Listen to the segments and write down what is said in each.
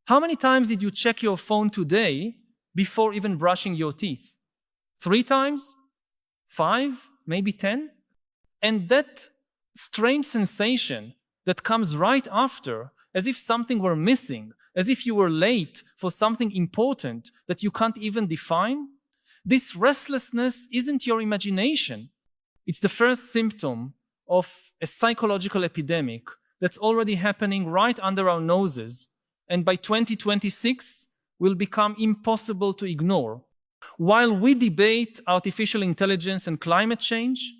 How many times did you check your phone today before even brushing your teeth? 3 times? 5? Maybe 10? And that strange sensation that comes right after, as if something were missing, as if you were late for something important that you can't even define, this restlessness isn't your imagination. It's the first symptom of a psychological epidemic that's already happening right under our noses, and by 2026 will become impossible to ignore. While we debate artificial intelligence and climate change,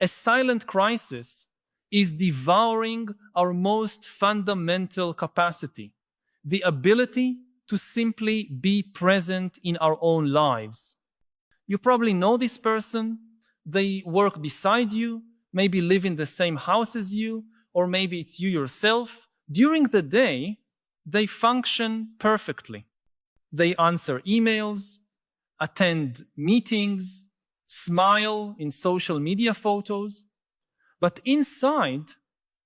a silent crisis is devouring our most fundamental capacity, the ability to simply be present in our own lives. You probably know this person. They work beside you, maybe live in the same house as you, or maybe it's you yourself. During the day, they function perfectly. They answer emails, attend meetings, smile in social media photos. But inside,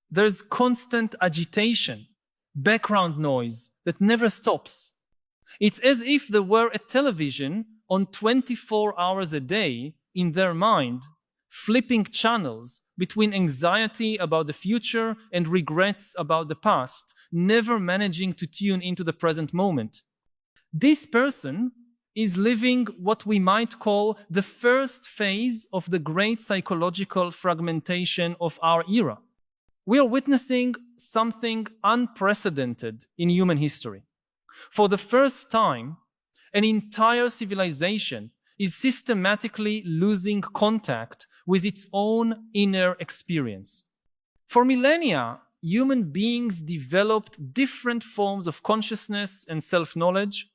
there's constant agitation, background noise that never stops. It's as if there were a television on 24 hours a day in their mind, flipping channels between anxiety about the future and regrets about the past, never managing to tune into the present moment. This person is living what we might call the first phase of the great psychological fragmentation of our era. We are witnessing something unprecedented in human history. For the first time, an entire civilization is systematically losing contact with its own inner experience. For millennia, human beings developed different forms of consciousness and self-knowledge.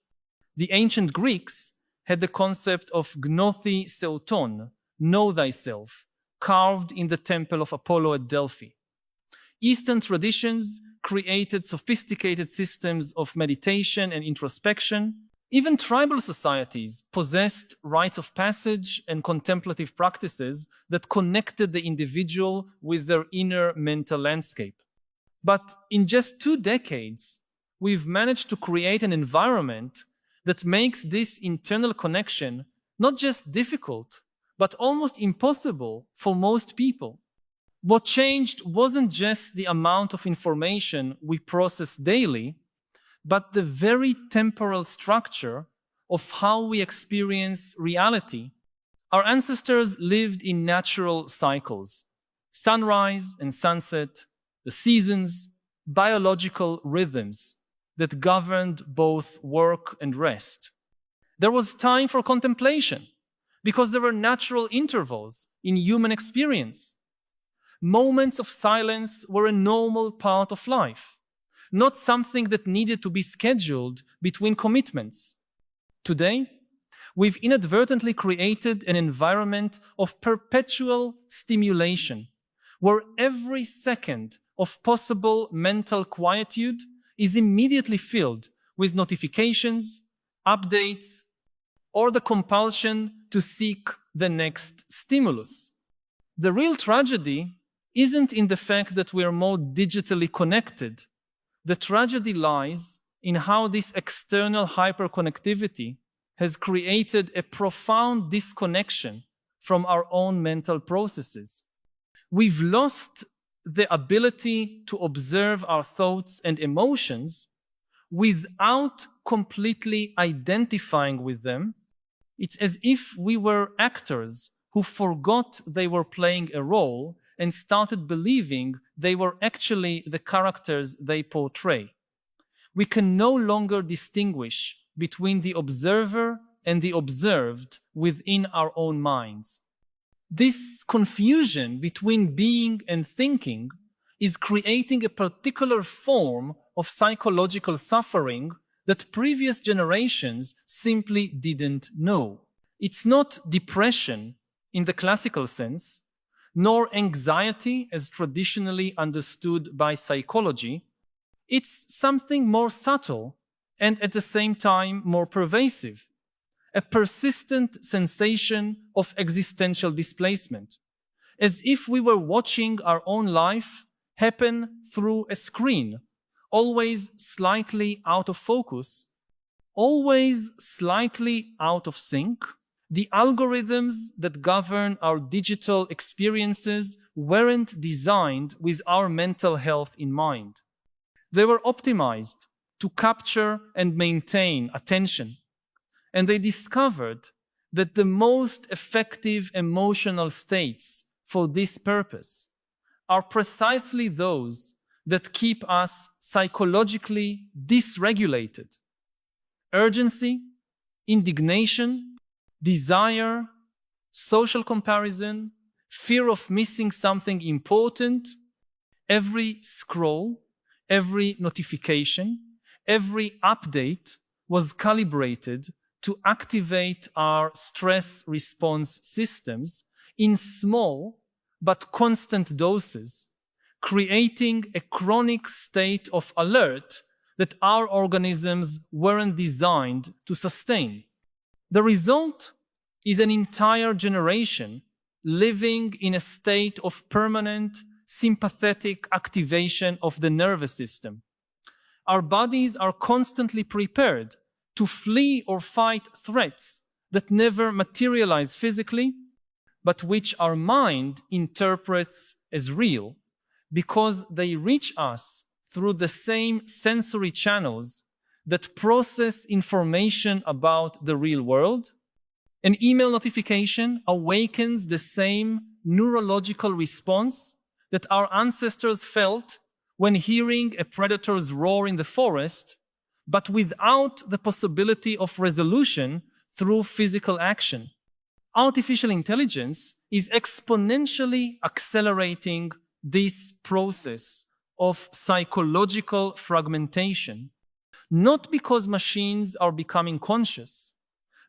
The ancient Greeks had the concept of gnothi seoton, know thyself, carved in the temple of Apollo at Delphi. Eastern traditions created sophisticated systems of meditation and introspection. Even tribal societies possessed rites of passage and contemplative practices that connected the individual with their inner mental landscape. But in just 2 decades, we've managed to create an environment that makes this internal connection not just difficult, but almost impossible for most people. What changed wasn't just the amount of information we process daily, but the very temporal structure of how we experience reality. Our ancestors lived in natural cycles, sunrise and sunset, the seasons, biological rhythms that governed both work and rest. There was time for contemplation because there were natural intervals in human experience. Moments of silence were a normal part of life, not something that needed to be scheduled between commitments. Today, we've inadvertently created an environment of perpetual stimulation, where every second of possible mental quietude is immediately filled with notifications, updates, or the compulsion to seek the next stimulus. The real tragedy isn't in the fact that we are more digitally connected. The tragedy lies in how this external hyperconnectivity has created a profound disconnection from our own mental processes. We've lost the ability to observe our thoughts and emotions without completely identifying with them. It's as if we were actors who forgot they were playing a role and started believing they were actually the characters they portray. We can no longer distinguish between the observer and the observed within our own minds. This confusion between being and thinking is creating a particular form of psychological suffering that previous generations simply didn't know. It's not depression in the classical sense, nor anxiety as traditionally understood by psychology. It's something more subtle and at the same time more pervasive. A persistent sensation of existential displacement, as if we were watching our own life happen through a screen always slightly out of focus, always slightly out of sync, the algorithms that govern our digital experiences weren't designed with our mental health in mind. They were optimized to capture and maintain attention, and they discovered that the most effective emotional states for this purpose are precisely those that keep us psychologically dysregulated. Urgency, indignation, desire, social comparison, fear of missing something important. Every scroll, every notification, every update was calibrated to activate our stress response systems in small but constant doses, creating a chronic state of alert that our organisms weren't designed to sustain. The result is an entire generation living in a state of permanent sympathetic activation of the nervous system. Our bodies are constantly prepared to flee or fight threats that never materialize physically, but which our mind interprets as real because they reach us through the same sensory channels that process information about the real world. An email notification awakens the same neurological response that our ancestors felt when hearing a predator's roar in the forest, but without the possibility of resolution through physical action. Artificial intelligence is exponentially accelerating this process of psychological fragmentation, not because machines are becoming conscious,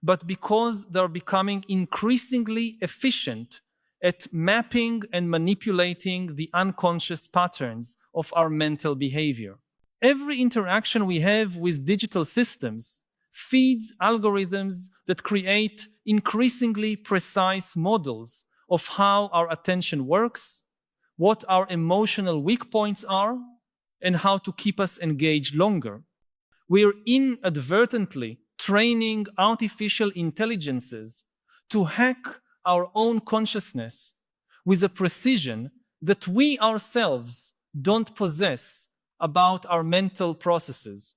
but because they're becoming increasingly efficient at mapping and manipulating the unconscious patterns of our mental behavior. Every interaction we have with digital systems feeds algorithms that create increasingly precise models of how our attention works, what our emotional weak points are, and how to keep us engaged longer. We're inadvertently training artificial intelligences to hack our own consciousness with a precision that we ourselves don't possess about our mental processes.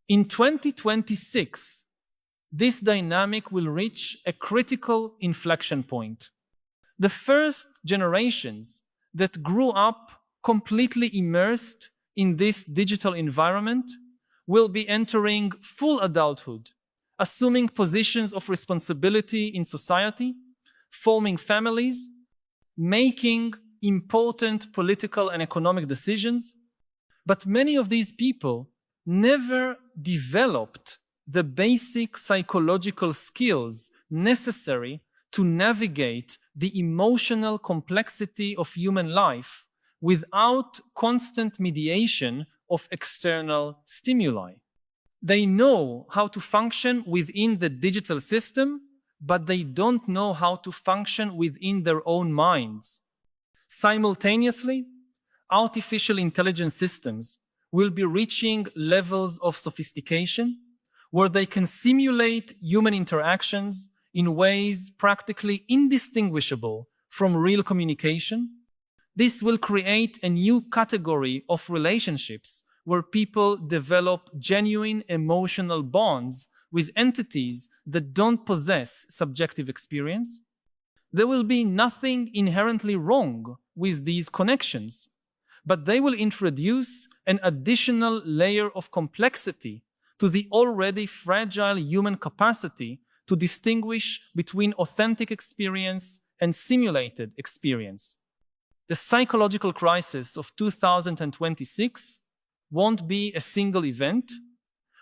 In 2026, this dynamic will reach a critical inflection point. The first generations that grew up completely immersed in this digital environment will be entering full adulthood, assuming positions of responsibility in society, forming families, making important political and economic decisions. But many of these people never developed the basic psychological skills necessary to navigate the emotional complexity of human life without constant mediation of external stimuli. They know how to function within the digital system, but they don't know how to function within their own minds. Simultaneously, artificial intelligence systems will be reaching levels of sophistication where they can simulate human interactions in ways practically indistinguishable from real communication. This will create a new category of relationships where people develop genuine emotional bonds with entities that don't possess subjective experience. There will be nothing inherently wrong with these connections, but they will introduce an additional layer of complexity to the already fragile human capacity to distinguish between authentic experience and simulated experience. The psychological crisis of 2026 won't be a single event,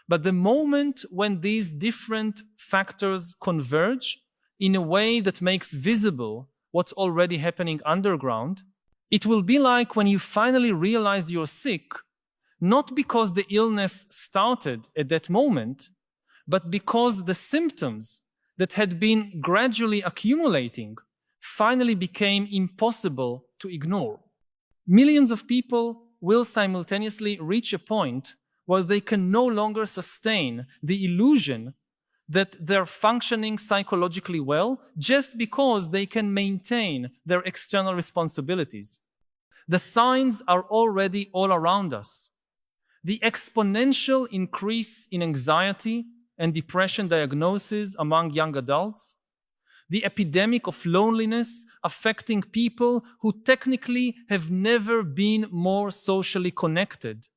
but the moment when these different factors converge in a way that makes visible what's already happening underground, it will be like when you finally realize you're sick, not because the illness started at that moment, but because the symptoms that had been gradually accumulating finally became impossible to ignore. Millions of people will simultaneously reach a point where they can no longer sustain the illusion that they're functioning psychologically well just because they can maintain their external responsibilities. The signs are already all around us. The exponential increase in anxiety and depression diagnoses among young adults, the epidemic of loneliness affecting people who technically have never been more socially connected,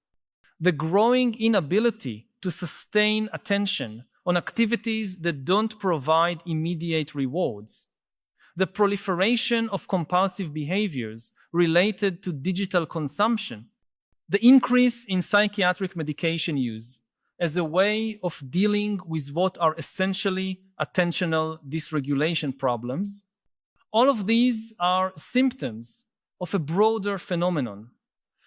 the growing inability to sustain attention on activities that don't provide immediate rewards, the proliferation of compulsive behaviors related to digital consumption, the increase in psychiatric medication use as a way of dealing with what are essentially attentional dysregulation problems. All of these are symptoms of a broader phenomenon,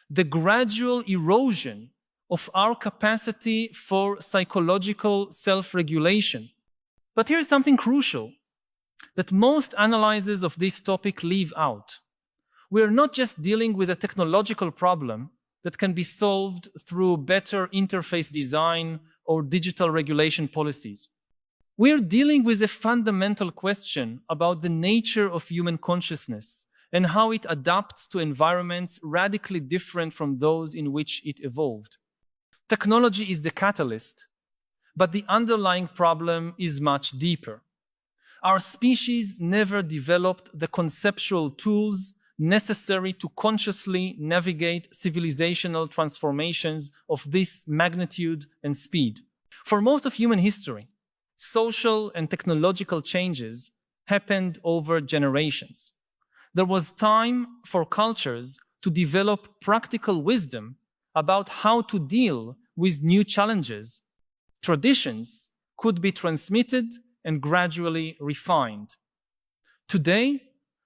the gradual erosion of our capacity for psychological self-regulation. But here's something crucial that most analyses of this topic leave out. We're not just dealing with a technological problem that can be solved through better interface design or digital regulation policies. We're dealing with a fundamental question about the nature of human consciousness and how it adapts to environments radically different from those in which it evolved. Technology is the catalyst, but the underlying problem is much deeper. Our species never developed the conceptual tools necessary to consciously navigate civilizational transformations of this magnitude and speed. For most of human history, social and technological changes happened over generations. There was time for cultures to develop practical wisdom about how to deal with new challenges. Traditions could be transmitted and gradually refined. Today,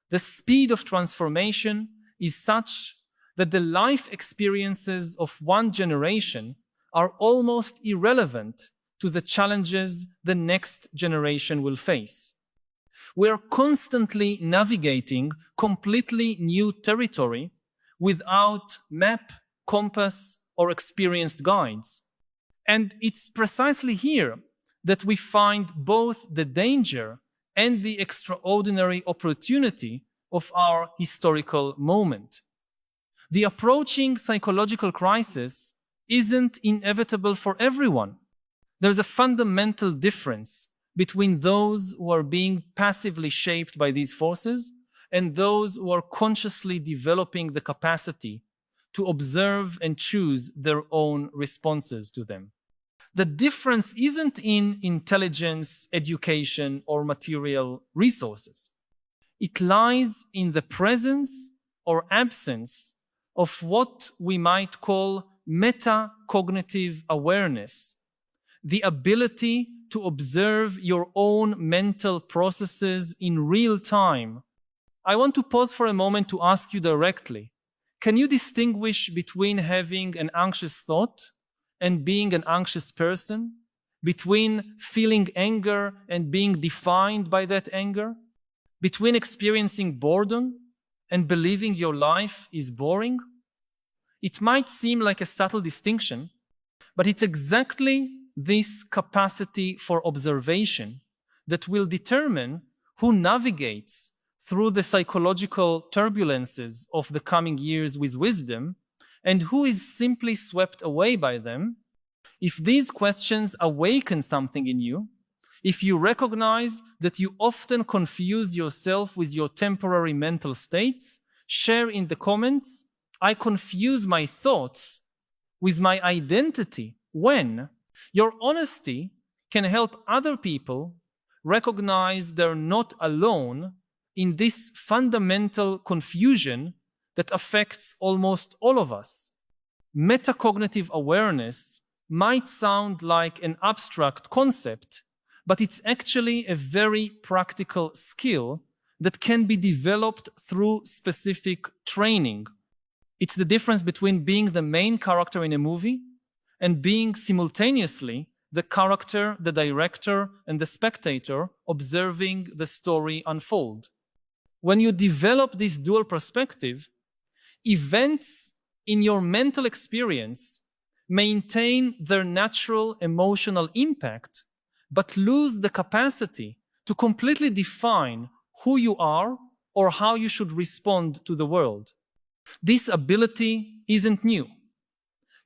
the speed of transformation is such that the life experiences of one generation are almost irrelevant to the challenges the next generation will face. We are constantly navigating completely new territory without map, compass, or experienced guides. And it's precisely here that we find both the danger and the extraordinary opportunity of our historical moment. The approaching psychological crisis isn't inevitable for everyone. There's a fundamental difference between those who are being passively shaped by these forces and those who are consciously developing the capacity to observe and choose their own responses to them. The difference isn't in intelligence, education, or material resources. It lies in the presence or absence of what we might call metacognitive awareness, the ability to observe your own mental processes in real time. I want to pause for a moment to ask you directly, can you distinguish between having an anxious thought and being an anxious person? Between feeling anger and being defined by that anger? Between experiencing boredom and believing your life is boring? It might seem like a subtle distinction, but it's exactly this capacity for observation that will determine who navigates through the psychological turbulences of the coming years with wisdom and who is simply swept away by them. If these questions awaken something in you, if you recognize that you often confuse yourself with your temporary mental states, share in the comments, I confuse my thoughts with my identity when. Your honesty can help other people recognize they're not alone in this fundamental confusion that affects almost all of us. Metacognitive awareness might sound like an abstract concept, but it's actually a very practical skill that can be developed through specific training. It's the difference between being the main character in a movie and being simultaneously the character, the director, and the spectator observing the story unfold. When you develop this dual perspective, events in your mental experience maintain their natural emotional impact, but lose the capacity to completely define who you are or how you should respond to the world. This ability isn't new.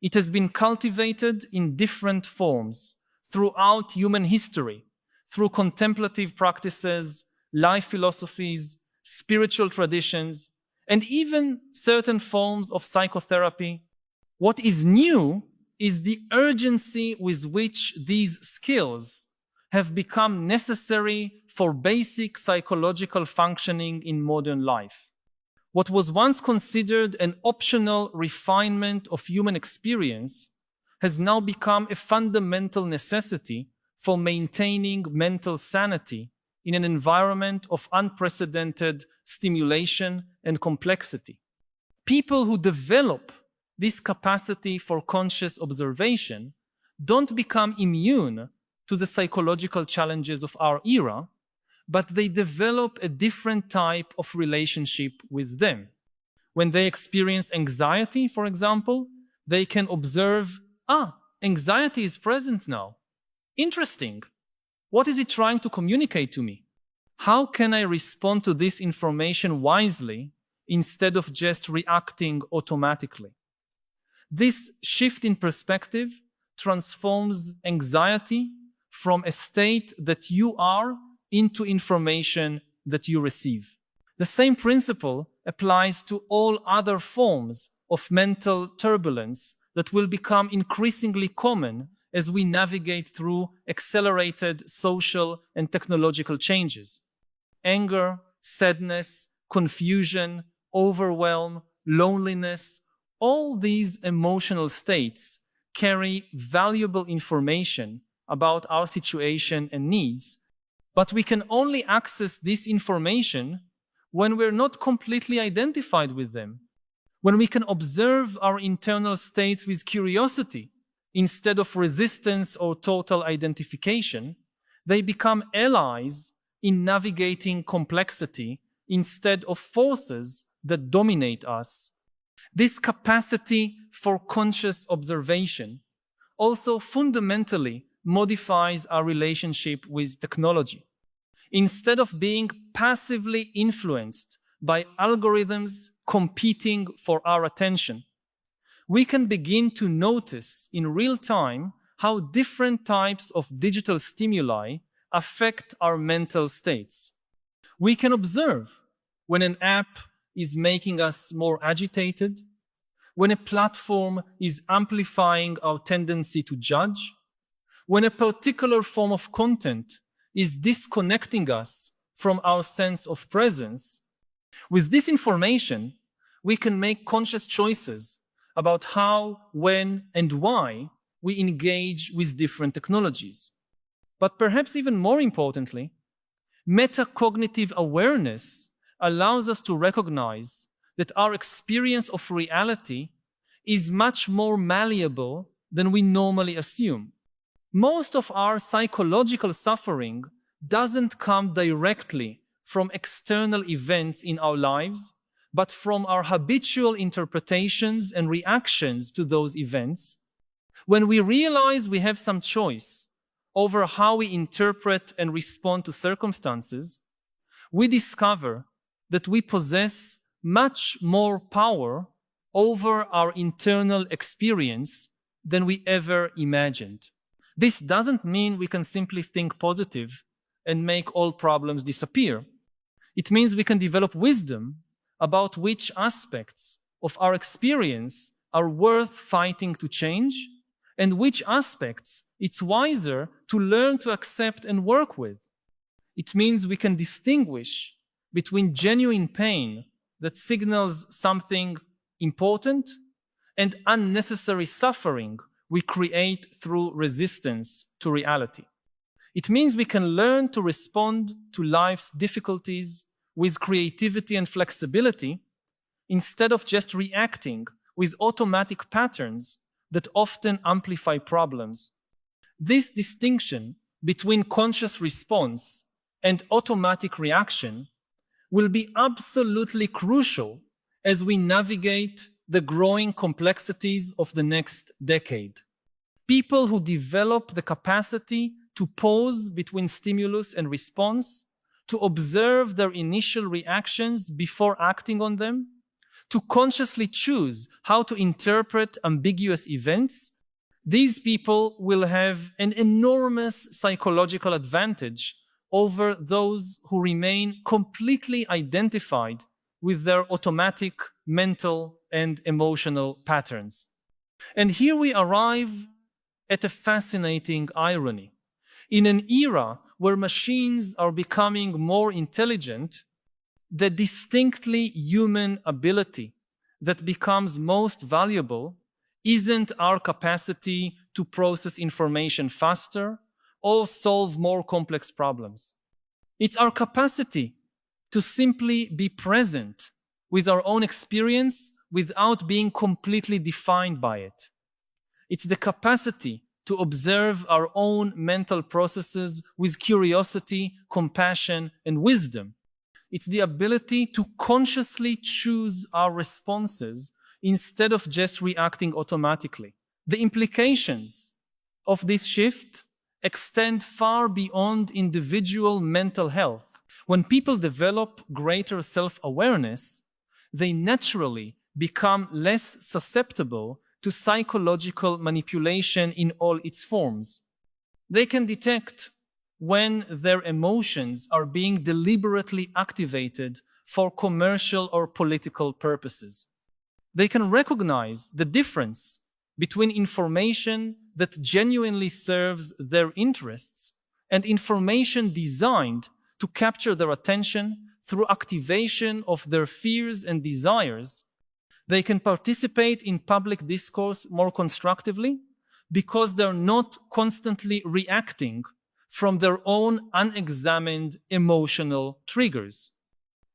It has been cultivated in different forms throughout human history, through contemplative practices, life philosophies, spiritual traditions, and even certain forms of psychotherapy. What is new is the urgency with which these skills have become necessary for basic psychological functioning in modern life. What was once considered an optional refinement of human experience has now become a fundamental necessity for maintaining mental sanity in an environment of unprecedented stimulation and complexity. People who develop this capacity for conscious observation don't become immune to the psychological challenges of our era, but they develop a different type of relationship with them. When they experience anxiety, for example, they can observe, anxiety is present now. Interesting. What is it trying to communicate to me? How can I respond to this information wisely instead of just reacting automatically? This shift in perspective transforms anxiety from a state that you are into information that you receive. The same principle applies to all other forms of mental turbulence that will become increasingly common as we navigate through accelerated social and technological changes. Anger, sadness, confusion, overwhelm, loneliness, all these emotional states carry valuable information about our situation and needs, but we can only access this information when we're not completely identified with them, when we can observe our internal states with curiosity instead of resistance or total identification. They become allies in navigating complexity instead of forces that dominate us. This capacity for conscious observation also fundamentally modifies our relationship with technology. Instead of being passively influenced by algorithms competing for our attention, we can begin to notice in real time how different types of digital stimuli affect our mental states. We can observe when an app is making us more agitated, when a platform is amplifying our tendency to judge, when a particular form of content is disconnecting us from our sense of presence. With this information, we can make conscious choices about how, when, and why we engage with different technologies. But perhaps even more importantly, metacognitive awareness allows us to recognize that our experience of reality is much more malleable than we normally assume. Most of our psychological suffering doesn't come directly from external events in our lives, but from our habitual interpretations and reactions to those events. When we realize we have some choice over how we interpret and respond to circumstances, we discover that we possess much more power over our internal experience than we ever imagined. This doesn't mean we can simply think positive and make all problems disappear. It means we can develop wisdom about which aspects of our experience are worth fighting to change and which aspects it's wiser to learn to accept and work with. It means we can distinguish between genuine pain that signals something important and unnecessary suffering we create through resistance to reality. It means we can learn to respond to life's difficulties with creativity and flexibility instead of just reacting with automatic patterns that often amplify problems. This distinction between conscious response and automatic reaction will be absolutely crucial as we navigate the growing complexities of the next decade. People who develop the capacity to pause between stimulus and response, to observe their initial reactions before acting on them, to consciously choose how to interpret ambiguous events, these people will have an enormous psychological advantage over those who remain completely identified with their automatic mental and emotional patterns. And here we arrive at a fascinating irony. In an era where machines are becoming more intelligent, the distinctly human ability that becomes most valuable isn't our capacity to process information faster or solve more complex problems. It's our capacity to simply be present with our own experience without being completely defined by it. It's the capacity to observe our own mental processes with curiosity, compassion, and wisdom. It's the ability to consciously choose our responses instead of just reacting automatically. The implications of this shift extend far beyond individual mental health. When people develop greater self-awareness, they naturally become less susceptible to psychological manipulation in all its forms. They can detect when their emotions are being deliberately activated for commercial or political purposes. They can recognize the difference between information that genuinely serves their interests and information designed to capture their attention through activation of their fears and desires. They can participate in public discourse more constructively because they're not constantly reacting from their own unexamined emotional triggers.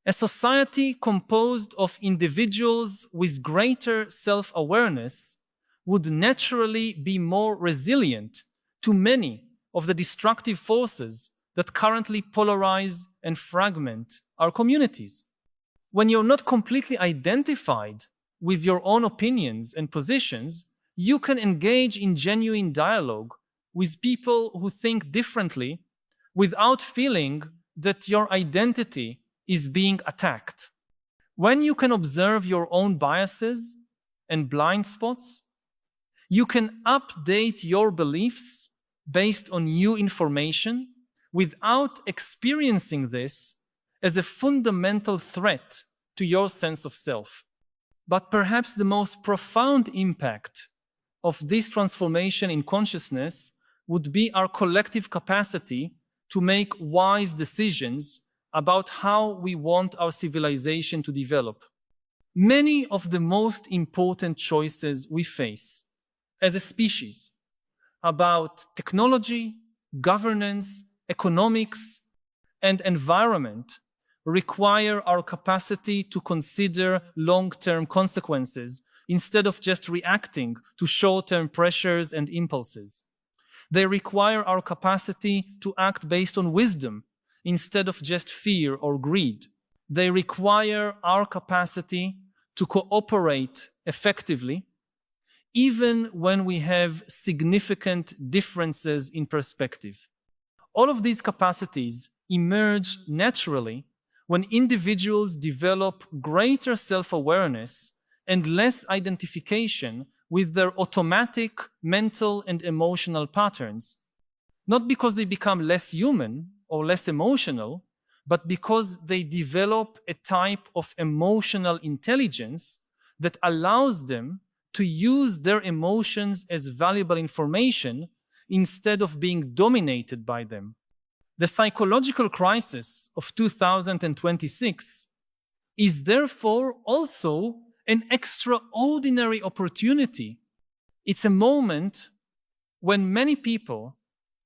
A society composed of individuals with greater self-awareness would naturally be more resilient to many of the destructive forces that currently polarize and fragment our communities. When you're not completely identified with your own opinions and positions, you can engage in genuine dialogue with people who think differently without feeling that your identity is being attacked. When you can observe your own biases and blind spots, you can update your beliefs based on new information without experiencing this as a fundamental threat to your sense of self. But perhaps the most profound impact of this transformation in consciousness would be our collective capacity to make wise decisions about how we want our civilization to develop. Many of the most important choices we face as a species about technology, governance, economics, and environment require our capacity to consider long-term consequences instead of just reacting to short-term pressures and impulses. They require our capacity to act based on wisdom instead of just fear or greed. They require our capacity to cooperate effectively, even when we have significant differences in perspective. All of these capacities emerge naturally when individuals develop greater self-awareness and less identification with their automatic mental and emotional patterns, not because they become less human or less emotional, but because they develop a type of emotional intelligence that allows them to use their emotions as valuable information instead of being dominated by them. The psychological crisis of 2026 is therefore also an extraordinary opportunity. It's a moment when many people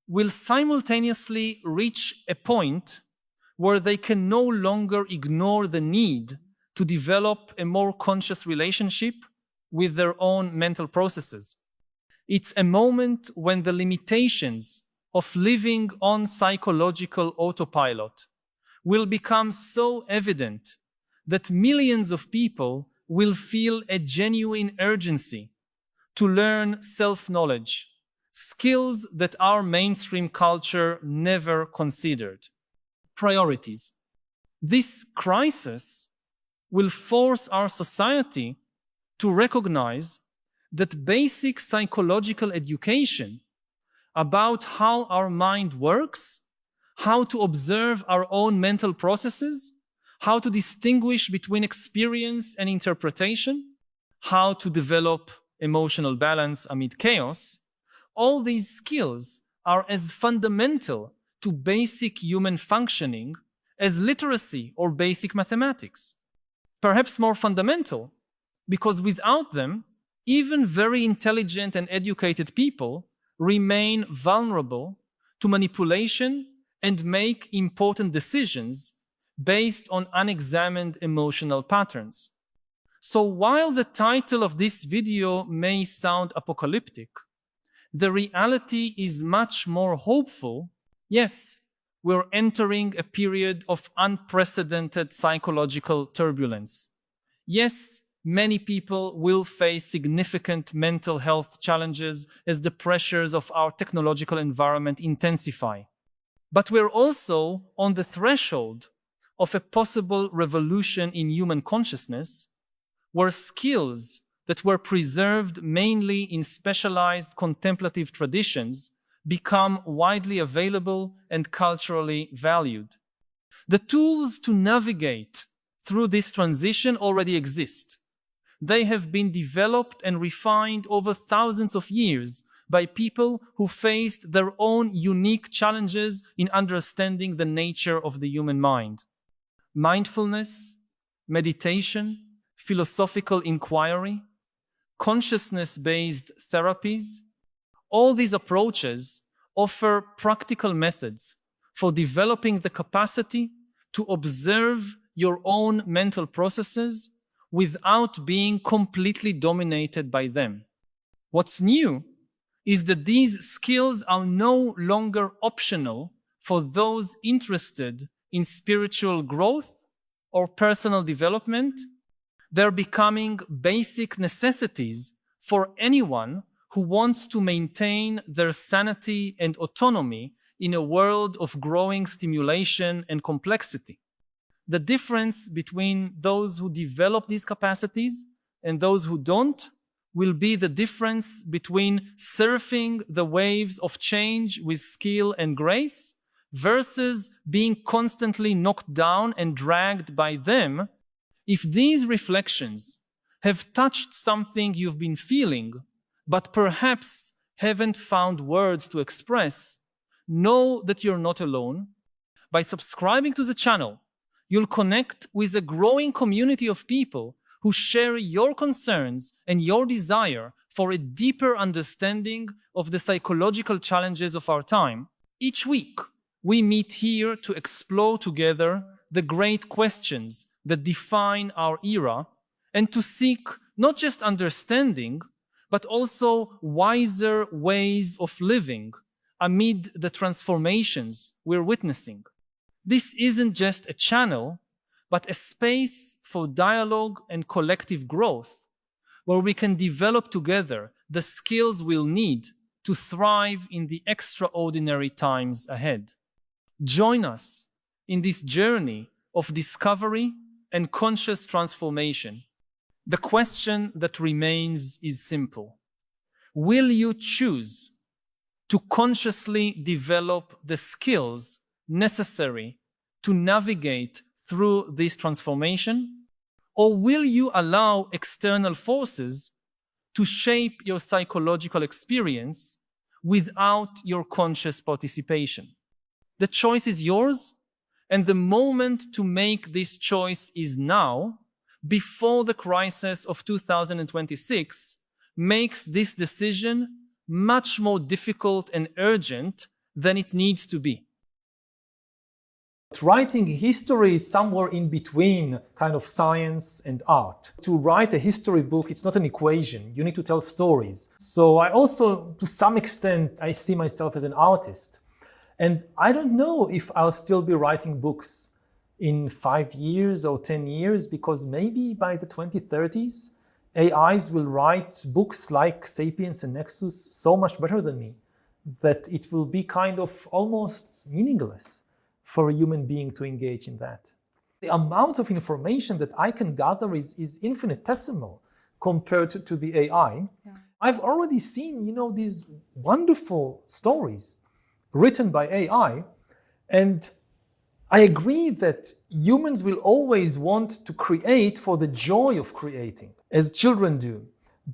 will simultaneously reach a point where they can no longer ignore the need to develop a more conscious relationship with their own mental processes. It's a moment when the limitations of living on psychological autopilot will become so evident that millions of people will feel a genuine urgency to learn self-knowledge, skills that our mainstream culture never considered. Priorities. This crisis will force our society to recognize that basic psychological education about how our mind works, how to observe our own mental processes, how to distinguish between experience and interpretation, how to develop emotional balance amid chaos, all these skills are as fundamental to basic human functioning as literacy or basic mathematics. Perhaps more fundamental, because without them, even very intelligent and educated people remain vulnerable to manipulation and make important decisions based on unexamined emotional patterns. So while the title of this video may sound apocalyptic, the reality is much more hopeful. Yes, we're entering a period of unprecedented psychological turbulence. Yes, many people will face significant mental health challenges as the pressures of our technological environment intensify. But we're also on the threshold of a possible revolution in human consciousness, where skills that were preserved mainly in specialized contemplative traditions become widely available and culturally valued. The tools to navigate through this transition already exist. They have been developed and refined over thousands of years by people who faced their own unique challenges in understanding the nature of the human mind. Mindfulness, meditation, philosophical inquiry, consciousness-based therapies, all these approaches offer practical methods for developing the capacity to observe your own mental processes without being completely dominated by them. What's new is that these skills are no longer optional for those interested in spiritual growth or personal development. They're becoming basic necessities for anyone who wants to maintain their sanity and autonomy in a world of growing stimulation and complexity. The difference between those who develop these capacities and those who don't will be the difference between surfing the waves of change with skill and grace versus being constantly knocked down and dragged by them. If these reflections have touched something you've been feeling, but perhaps haven't found words to express, know that you're not alone. By subscribing to the channel, you'll connect with a growing community of people who share your concerns and your desire for a deeper understanding of the psychological challenges of our time. Each week, we meet here to explore together the great questions that define our era and to seek not just understanding, but also wiser ways of living amid the transformations we're witnessing. This isn't just a channel, but a space for dialogue and collective growth, where we can develop together the skills we'll need to thrive in the extraordinary times ahead. Join us in this journey of discovery and conscious transformation. The question that remains is simple. Will you choose to consciously develop the skills necessary to navigate through this transformation? Or will you allow external forces to shape your psychological experience without your conscious participation? The choice is yours, and the moment to make this choice is now, before the crisis of 2026 makes this decision much more difficult and urgent than it needs to be. Writing history is somewhere in between kind of science and art. To write a history book, it's not an equation. You need to tell stories. So I also, to some extent, I see myself as an artist. And I don't know if I'll still be writing books in 5 years or 10 years, because maybe by the 2030s, AIs will write books like Sapiens and Nexus so much better than me that it will be kind of almost meaningless for a human being to engage in that. The amount of information that I can gather is infinitesimal compared to the AI. Yeah. I've already seen, these wonderful stories written by AI, and I agree that humans will always want to create for the joy of creating, as children do.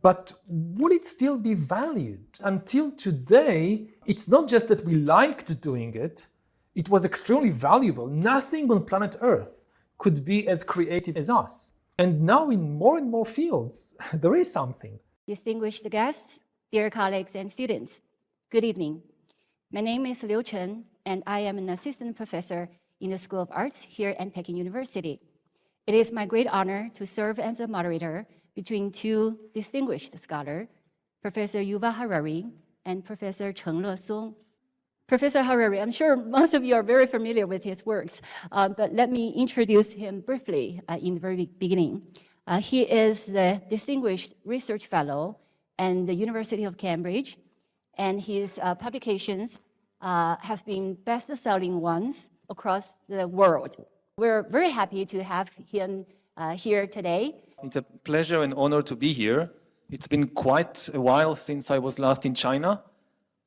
But would it still be valued? Until today, it's not just that we liked doing it, it was extremely valuable. Nothing on planet Earth could be as creative as us. And now in more and more fields, there is something. Distinguished guests, dear colleagues and students, good evening. My name is Liu Chen, and I am an assistant professor in the School of Arts here at Peking University. It is my great honor to serve as a moderator between two distinguished scholars, Professor Yuval Harari and Professor Chengle Song. Professor Harari, I'm sure most of you are very familiar with his works, but let me introduce him briefly in the very beginning. He is the Distinguished Research Fellow at the University of Cambridge, and his publications have been best-selling ones across the world. We're very happy to have him here today. It's a pleasure and honor to be here. It's been quite a while since I was last in China.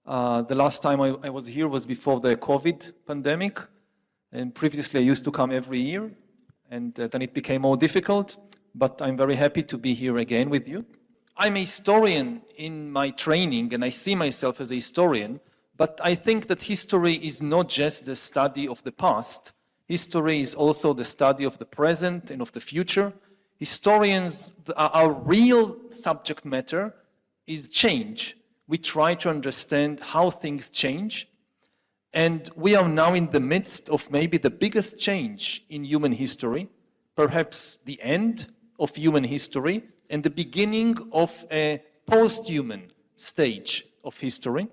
The last time I was here was before the COVID pandemic, and previously I used to come every year, and then it became more difficult, but I'm very happy to be here again with you. I'm a historian in my training, and I see myself as a historian, but I think that history is not just the study of the past. History is also the study of the present and of the future. Historians, our real subject matter is change. We try to understand how things change, and we are now in the midst of maybe the biggest change in human history, perhaps the end of human history and the beginning of a post-human stage of history.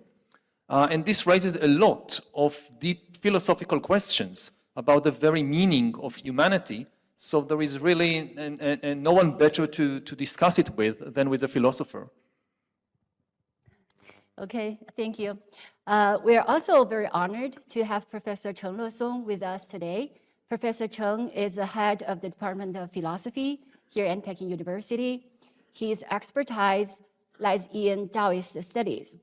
And this raises a lot of deep philosophical questions about the very meaning of humanity. So there is really no one better to discuss it with than with a philosopher. Okay, thank you. We are also very honored to have Professor Chengle Song with us today. Professor Cheng is the head of the Department of Philosophy here at Peking University. His expertise lies in Taoist studies.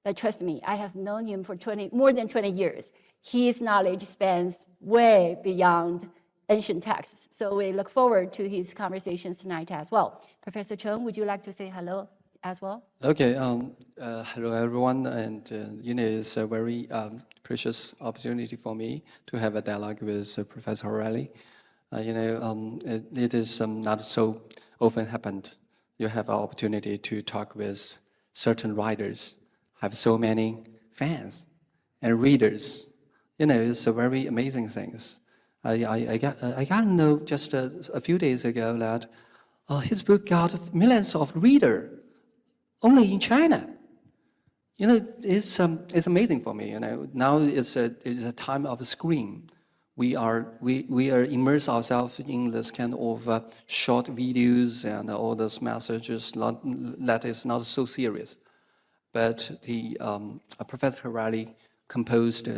But trust me, I have known him for more than 20 years. His knowledge spans way beyond ancient texts. So we look forward to his conversations tonight as well. Professor Cheng, would you like to say hello as well? Okay, hello everyone, and it's a very precious opportunity for me to have a dialogue with Professor Harari. It is not so often happened. You have an opportunity to talk with certain writers, have so many fans and readers. It's a very amazing thing. I got to know just a few days ago that his book got millions of readers only in China. It's amazing for me. Now it's a time of a screen. We are immerse ourselves in this kind of short videos and all those messages. That is not so serious. But Professor Harari composed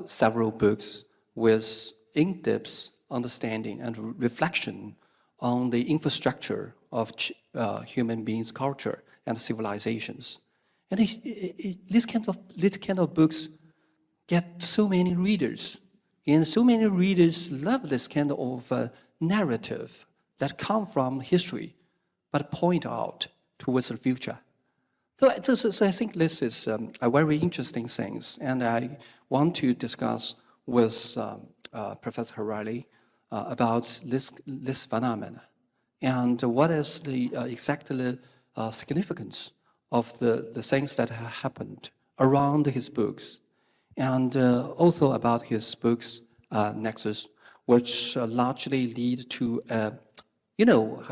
several books with in-depth understanding and reflection on the infrastructure of human beings' culture and civilizations. And this kind of books get so many readers. And so many readers love this kind of narrative that come from history, but point out towards the future. So I think this is a very interesting thing, and I want to discuss with Professor Harari about this phenomena and what is the exactly significance of the things that have happened around his books, and also about his books Nexus, which largely lead to a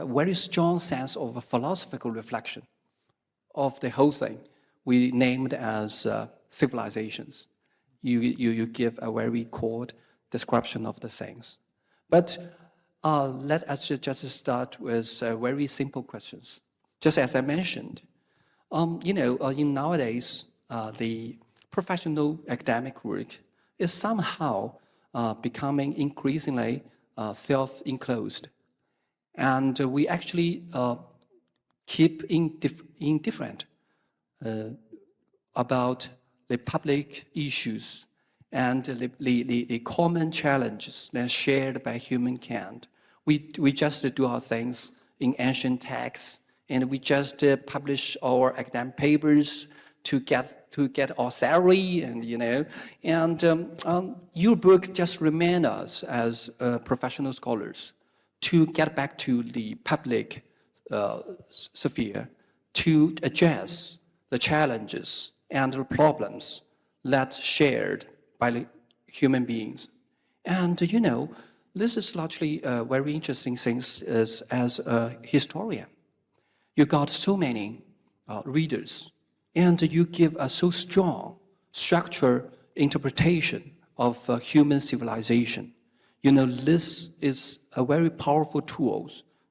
very strong sense of a philosophical reflection of the whole thing. We named as civilizations. You give a very cold description of the things. But let us just start with very simple questions. Just as I mentioned, in nowadays, the professional academic work is somehow becoming increasingly self-enclosed. And we actually keep indifferent about the public issues and the common challenges that are shared by humankind. We just do our things in ancient texts, and we just publish our academic papers to get our salary, and your book just remind us as professional scholars to get back to the public sphere to address the challenges and the problems that shared by the human beings. And this is largely a very interesting thing as a historian. You got so many readers, and you give a so strong structured interpretation of human civilization. This is a very powerful tool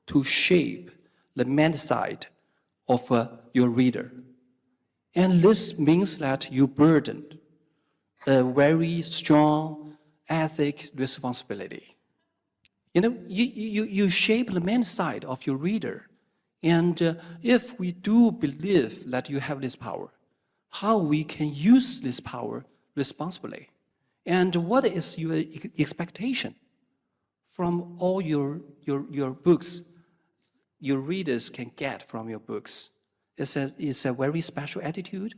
to shape the mindset of your reader. And this means that you burdened a very strong ethic responsibility. You shape the mindset of your reader. And if we do believe that you have this power, how we can use this power responsibly? And what is your expectation from all your books, your readers can get from your books? It's a very special attitude?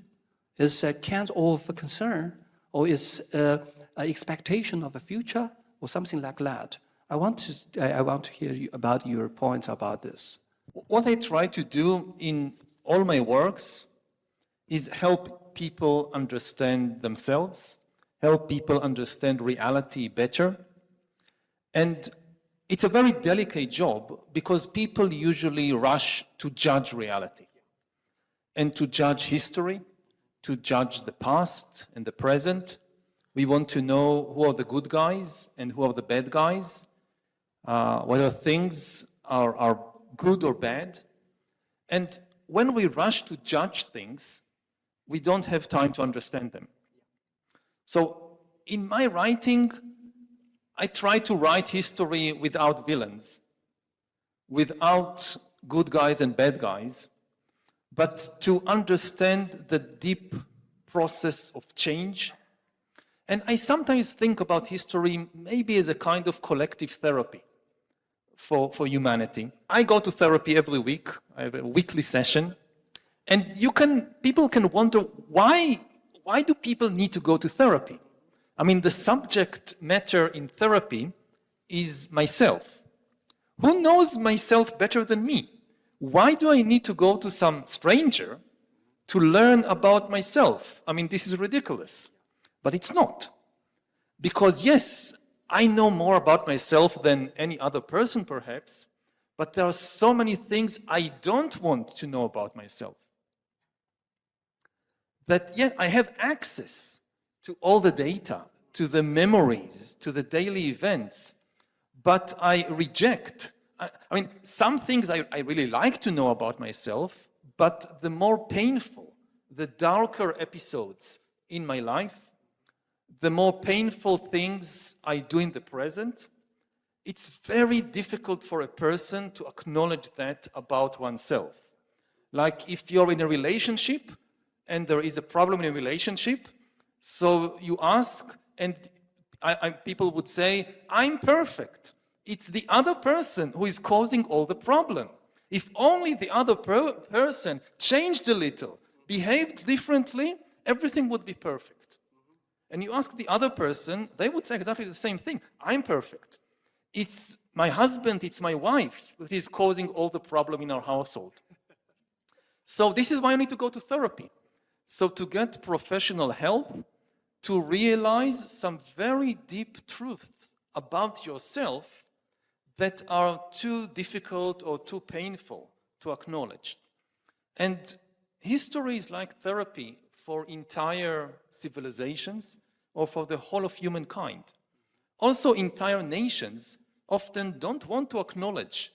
Is a kind of concern? Or is an expectation of the future? Or something like that? I want to hear about your points about this. What I try to do in all my works is help people understand themselves, help people understand reality better. And it's a very delicate job because people usually rush to judge reality and to judge history, to judge the past and the present. We want to know who are the good guys and who are the bad guys, whether things are good or bad. And when we rush to judge things, we don't have time to understand them. So in my writing, I try to write history without villains, without good guys and bad guys, but to understand the deep process of change. And I sometimes think about history maybe as a kind of collective therapy for humanity. I go to therapy every week. I have a weekly session. And people can wonder, why do people need to go to therapy? I mean, the subject matter in therapy is myself. Who knows myself better than me? Why do I need to go to some stranger to learn about myself? I mean, this is ridiculous. But it's not. Because yes, I know more about myself than any other person perhaps, but there are so many things I don't want to know about myself. That yet I have access to all the data, to the memories, to the daily events, but I reject. I mean, some things I really like to know about myself, but the more painful, the darker episodes in my life, the more painful things I do in the present, it's very difficult for a person to acknowledge that about oneself. Like if you're in a relationship and there is a problem in a relationship, so you ask, and people would say, I'm perfect. It's the other person who is causing all the problem. If only the other person changed a little, behaved differently, everything would be perfect. And you ask the other person, they would say exactly the same thing. I'm perfect. It's my husband, it's my wife that is causing all the problem in our household. So this is why I need to go to therapy. So to get professional help, to realize some very deep truths about yourself that are too difficult or too painful to acknowledge. And history is like therapy for entire civilizations or for the whole of humankind. Also entire nations often don't want to acknowledge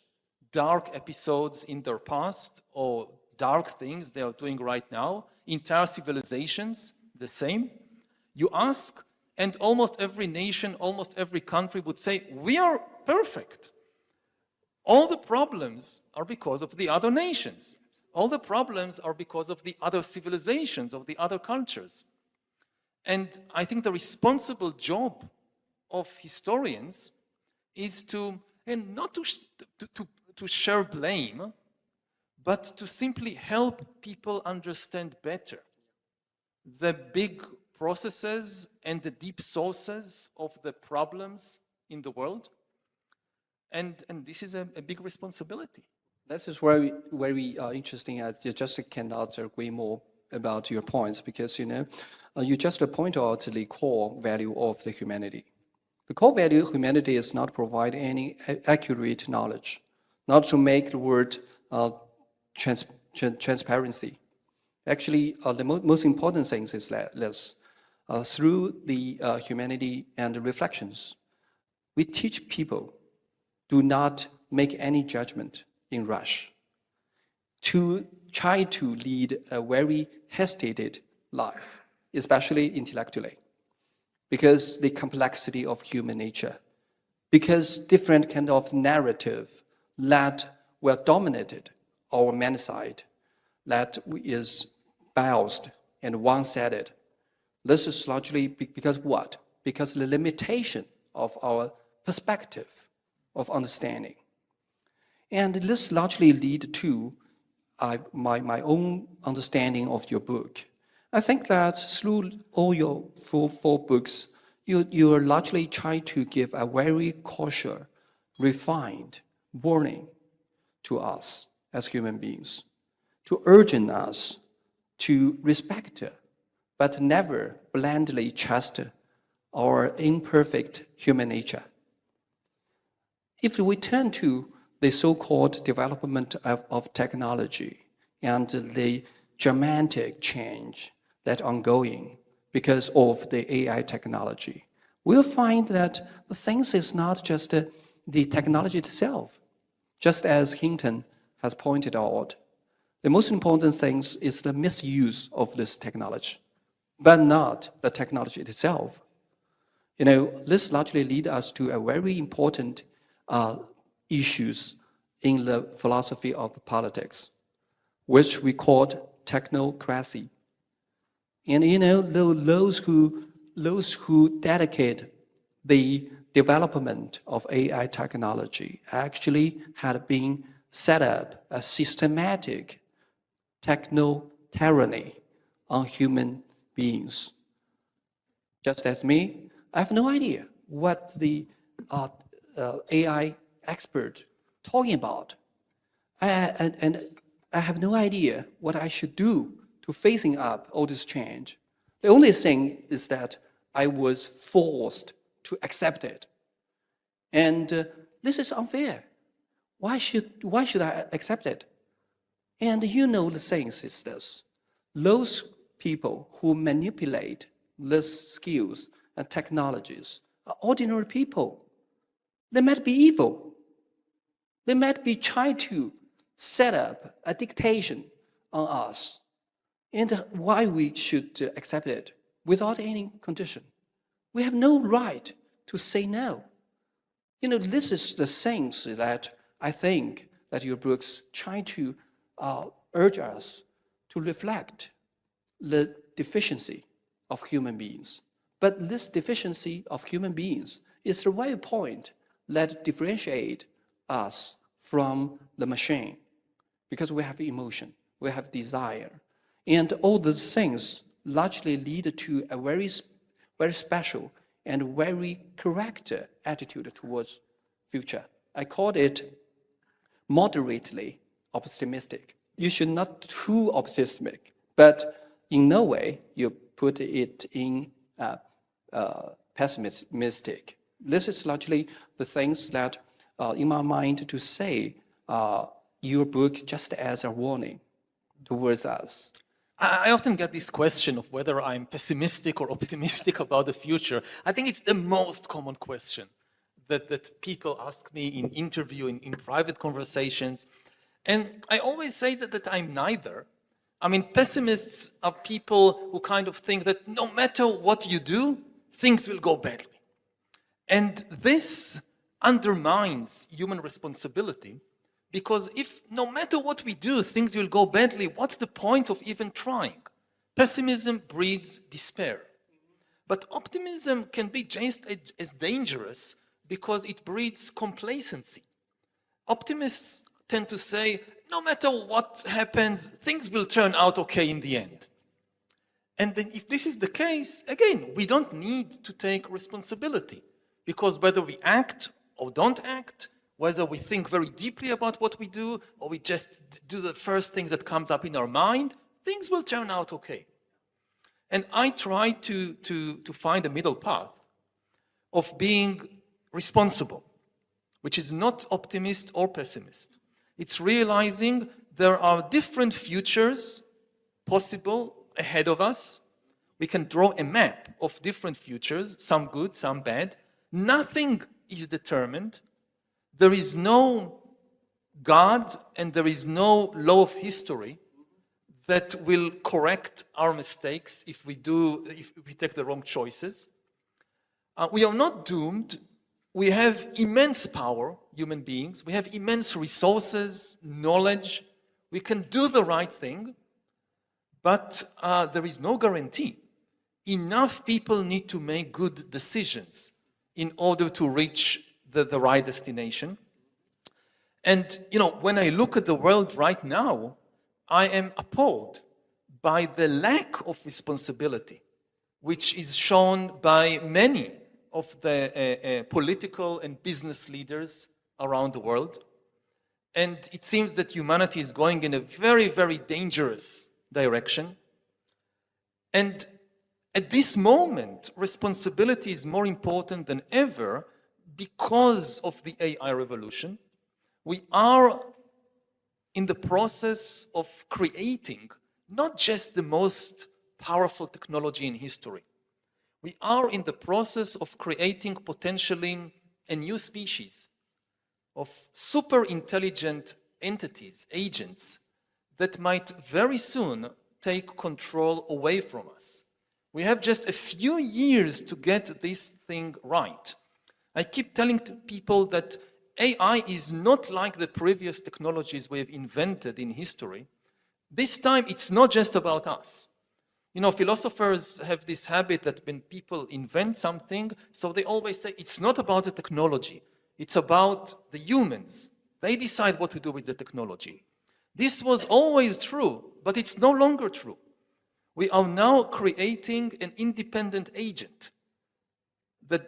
dark episodes in their past or dark things they are doing right now. Entire civilizations, the same. You ask, and almost every nation, almost every country would say, we are perfect. All the problems are because of the other nations. All the problems are because of the other civilizations, of the other cultures. And I think the responsible job of historians is to, and not to share blame, but to simply help people understand better the big processes and the deep sources of the problems in the world. And this is a big responsibility. This is very, very interesting. I just cannot agree more about your points because, you just point out the core value of the humanity. The core value of humanity is not provide any accurate knowledge, not to make the word transparency. Actually, the most important thing is this. Through the humanity and the reflections, we teach people do not make any judgment in rush, to try to lead a very hesitated life, especially intellectually, because the complexity of human nature, because different kind of narrative that were dominated our man side, that is biased and one-sided. This is largely because what? Because the limitation of our perspective of understanding. And this largely lead to my own understanding of your book. I think that through all your four books, you are largely trying to give a very cautious, refined warning to us as human beings, to urge us to respect, but never blindly trust our imperfect human nature. If we turn to the so-called development of technology and the dramatic change that's ongoing because of the AI technology, we'll find that the things is not just the technology itself. Just as Hinton has pointed out, the most important thing is the misuse of this technology, but not the technology itself. This largely leads us to a very important issues in the philosophy of politics, which we call technocracy. And those who dedicate the development of AI technology actually had been set up a systematic techno-tyranny on human beings. Just as me, I have no idea what the AI expert talking about. And I have no idea what I should do to facing up all this change. The only thing is that I was forced to accept it. And this is unfair. Why should I accept it? And the things is this. Those people who manipulate these skills and technologies are ordinary people. They might be evil. They might be trying to set up a dictation on us. And why we should accept it without any condition. We have no right to say no. This is the things that I think that your books try to urge us to reflect the deficiency of human beings. But this deficiency of human beings is the very point that differentiate us from the machine, because we have emotion, we have desire, and all those things largely lead to a very, very special and very correct attitude towards future. I call it moderately optimistic. You should not too optimistic, but in no way you put it in pessimistic. This is largely the things that, in my mind, to say your book just as a warning towards us. I often get this question of whether I'm pessimistic or optimistic about the future. I think it's the most common question that people ask me in interview, in private conversations. And I always say that I'm neither. I mean, pessimists are people who kind of think that no matter what you do, things will go badly. And this undermines human responsibility, because if no matter what we do, things will go badly, what's the point of even trying? Pessimism breeds despair. But optimism can be just as dangerous because it breeds complacency. Optimists tend to say, no matter what happens, things will turn out okay in the end. And then if this is the case, again, we don't need to take responsibility, because whether we act or don't act, whether we think very deeply about what we do, or we just do the first thing that comes up in our mind, things will turn out okay. And I try to find a middle path of being responsible, which is not optimist or pessimist. It's realizing there are different futures possible ahead of us. We can draw a map of different futures, some good, some bad. Nothing is determined. There is no God and there is no law of history that will correct our mistakes if we take the wrong choices. We are not doomed. We have immense power, human beings. We have immense resources, knowledge. We can do the right thing, but there is no guarantee. Enough people need to make good decisions in order to reach the right destination. And, when I look at the world right now, I am appalled by the lack of responsibility, which is shown by many of the political and business leaders around the world. And it seems that humanity is going in a very, very dangerous direction. And at this moment, responsibility is more important than ever because of the AI revolution. We are in the process of creating not just the most powerful technology in history. We are in the process of creating potentially a new species of super intelligent entities, agents, that might very soon take control away from us. We have just a few years to get this thing right. I keep telling people that AI is not like the previous technologies we have invented in history. This time, it's not just about us. Philosophers have this habit that when people invent something, so they always say, it's not about the technology, it's about the humans. They decide what to do with the technology. This was always true, but it's no longer true. We are now creating an independent agent. The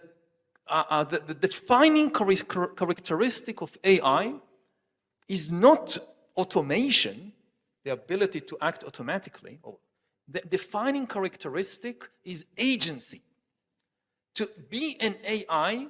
defining characteristic of AI is not automation, the ability to act automatically. The defining characteristic is agency. To be an AI,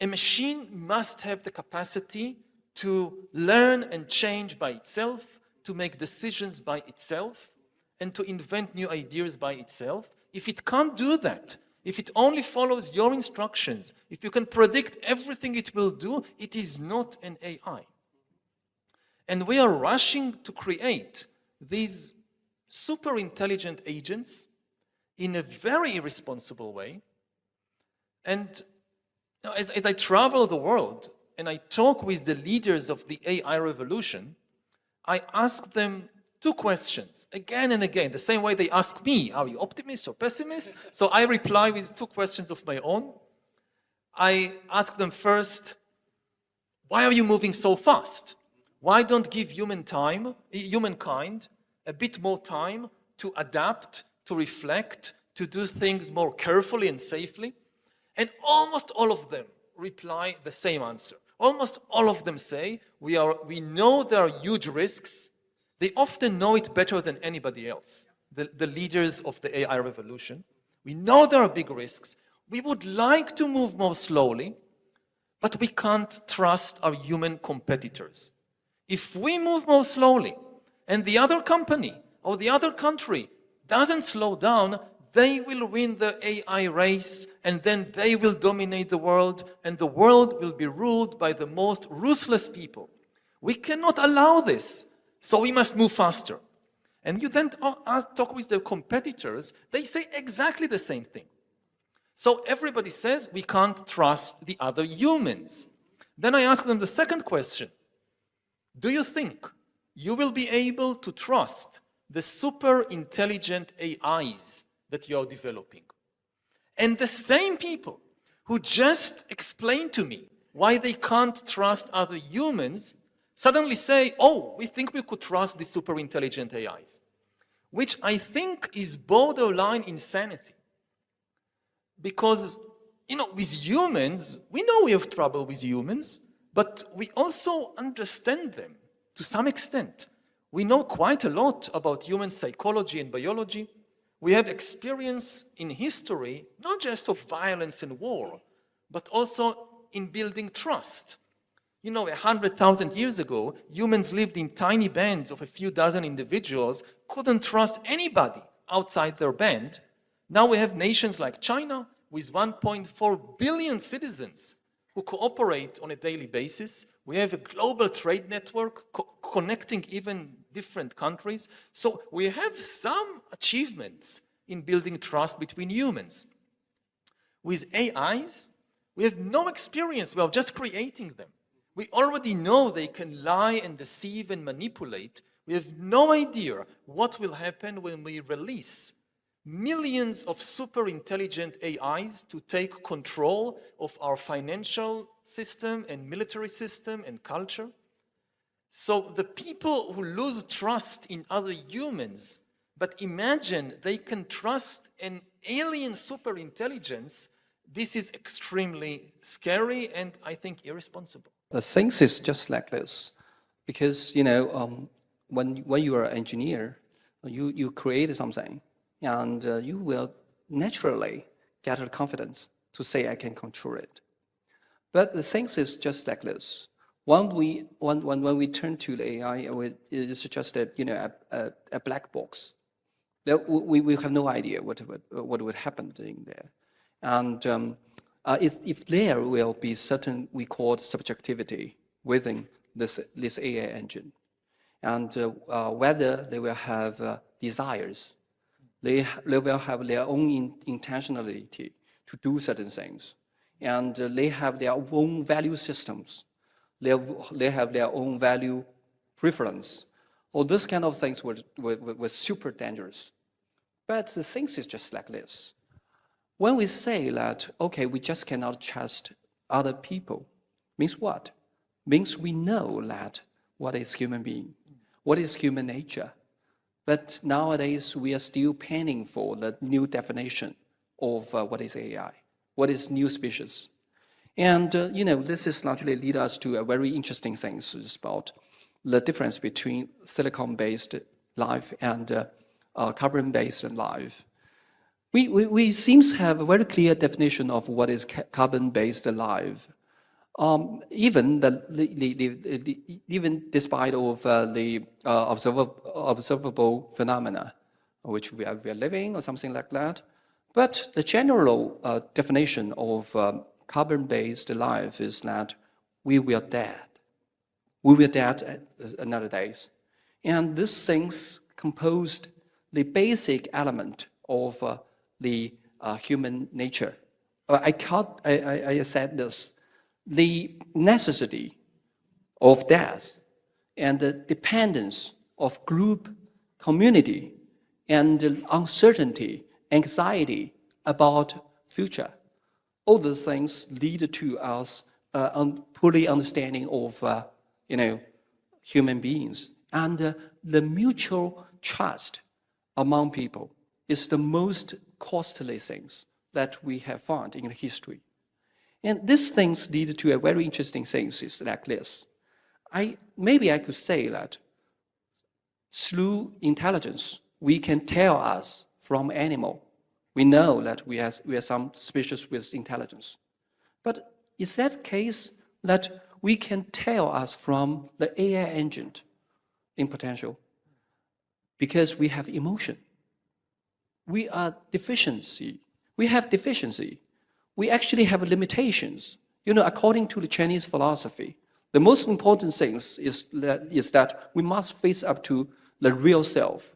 a machine must have the capacity to learn and change by itself, to make decisions by itself, and to invent new ideas by itself. If it can't do that, if it only follows your instructions, if you can predict everything it will do, it is not an AI. And we are rushing to create these super intelligent agents in a very irresponsible way. And as I travel the world and I talk with the leaders of the AI revolution, I ask them two questions again and again, the same way they ask me, are you optimist or pessimist? So I reply with two questions of my own. I ask them first, why are you moving so fast? Why don't give humankind a bit more time to adapt, to reflect, to do things more carefully and safely? And almost all of them reply the same answer. Almost all of them say, we know there are huge risks. They often know it better than anybody else, the leaders of the AI revolution. We know there are big risks. We would like to move more slowly, but we can't trust our human competitors. If we move more slowly and the other company or the other country doesn't slow down, they will win the AI race, and then they will dominate the world, and the world will be ruled by the most ruthless people. We cannot allow this, so we must move faster. And you then talk with the competitors, they say exactly the same thing. So everybody says we can't trust the other humans. Then I ask them the second question. Do you think you will be able to trust the super intelligent AIs that you are developing? And the same people who just explained to me why they can't trust other humans suddenly say, oh, we think we could trust the super intelligent AIs, which I think is borderline insanity. Because, with humans, we know we have trouble with humans, but we also understand them to some extent. We know quite a lot about human psychology and biology. We have experience in history, not just of violence and war, but also in building trust. 100,000 years ago, humans lived in tiny bands of a few dozen individuals, couldn't trust anybody outside their band. Now we have nations like China with 1.4 billion citizens who cooperate on a daily basis. We have a global trade network connecting even different countries. So we have some achievements in building trust between humans. With AIs, we have no experience. We are just creating them. We already know they can lie and deceive and manipulate. We have no idea what will happen when we release millions of super intelligent AIs to take control of our financial system and military system and culture. So the people who lose trust in other humans, but imagine they can trust an alien super intelligence, this is extremely scary and I think irresponsible. The things is just like this, because when you are an engineer, you create something, and you will naturally get the confidence to say I can control it. But the things is just like this. When we turn to the AI, it's just a black box. We have no idea what would happen in there, and if there will be certain we call subjectivity within this AI engine, and whether they will have desires, they will have their own intentionality to do certain things, and they have their own value systems, they have their own value preference. All these kind of things were super dangerous. But the things is just like this. When we say that, okay, we just cannot trust other people, means what? Means we know that what is human being, what is human nature. But nowadays, we are still panning for the new definition of what is AI, what is new species. And, this is naturally lead us to a very interesting thing. It's about the difference between silicon-based life and carbon-based life. We seem to have a very clear definition of what is carbon-based life. Even despite of the observable phenomena, which we are living or something like that. But the general definition of carbon-based life is that we will dead. We will dead another days. And these things composed the basic element of the human nature. I said this, the necessity of death and the dependence of group, community, and uncertainty, anxiety about future. All those things lead to us fully understanding of human beings. And the mutual trust among people is the most costly things that we have found in history. And these things lead to a very interesting things is like this. Maybe I could say that through intelligence, we can tell us from animal. We know that we are some species with intelligence. But is that case that we can tell us from the AI engine in potential? Because we have emotion. we are deficiency. We have deficiency. We actually have limitations. You know, according to the Chinese philosophy, the most important thing is that we must face up to the real self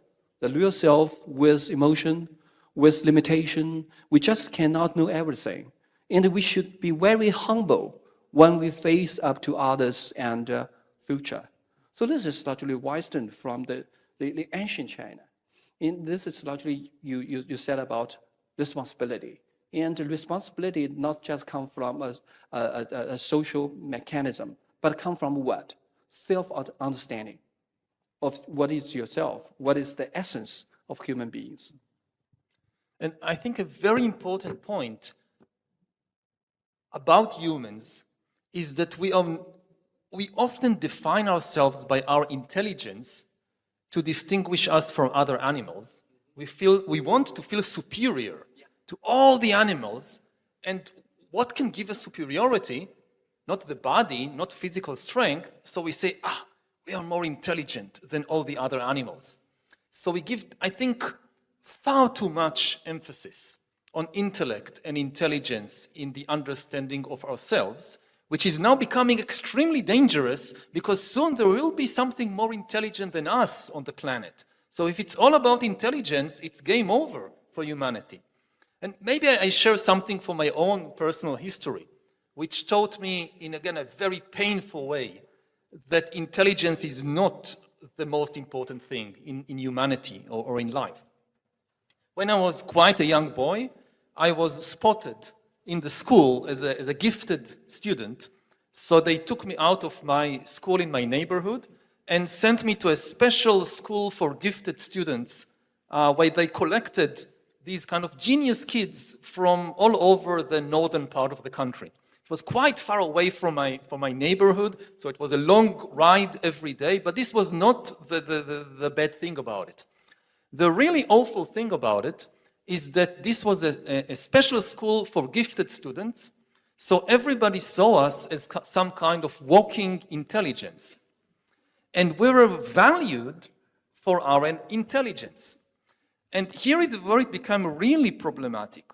with emotion, with limitation. We just cannot know everything. And we should be very humble when we face up to others and future. So this is largely Western from the ancient China. And this is largely, you said about responsibility. And the responsibility not just come from a social mechanism, but come from what? Self-understanding of what is yourself, what is the essence of human beings. And I think a very important point about humans is that we often define ourselves by our intelligence to distinguish us from other animals. We want to feel superior to all the animals, and what can give us superiority? Not the body, not physical strength. So we say, we are more intelligent than all the other animals. So we give, I think, far too much emphasis on intellect and intelligence in the understanding of ourselves, which is now becoming extremely dangerous because soon there will be something more intelligent than us on the planet. So if it's all about intelligence, it's game over for humanity. And maybe I share something from my own personal history, which taught me in, again, a very painful way that intelligence is not the most important thing in humanity or in life. When I was quite a young boy, I was spotted in the school as a gifted student. So they took me out of my school in my neighborhood and sent me to a special school for gifted students where they collected these kind of genius kids from all over the northern part of the country. It was quite far away from my neighborhood, so it was a long ride every day, but this was not the bad thing about it. The really awful thing about it is that this was a special school for gifted students, so everybody saw us as some kind of walking intelligence. And we were valued for our intelligence. And here is where it became really problematic.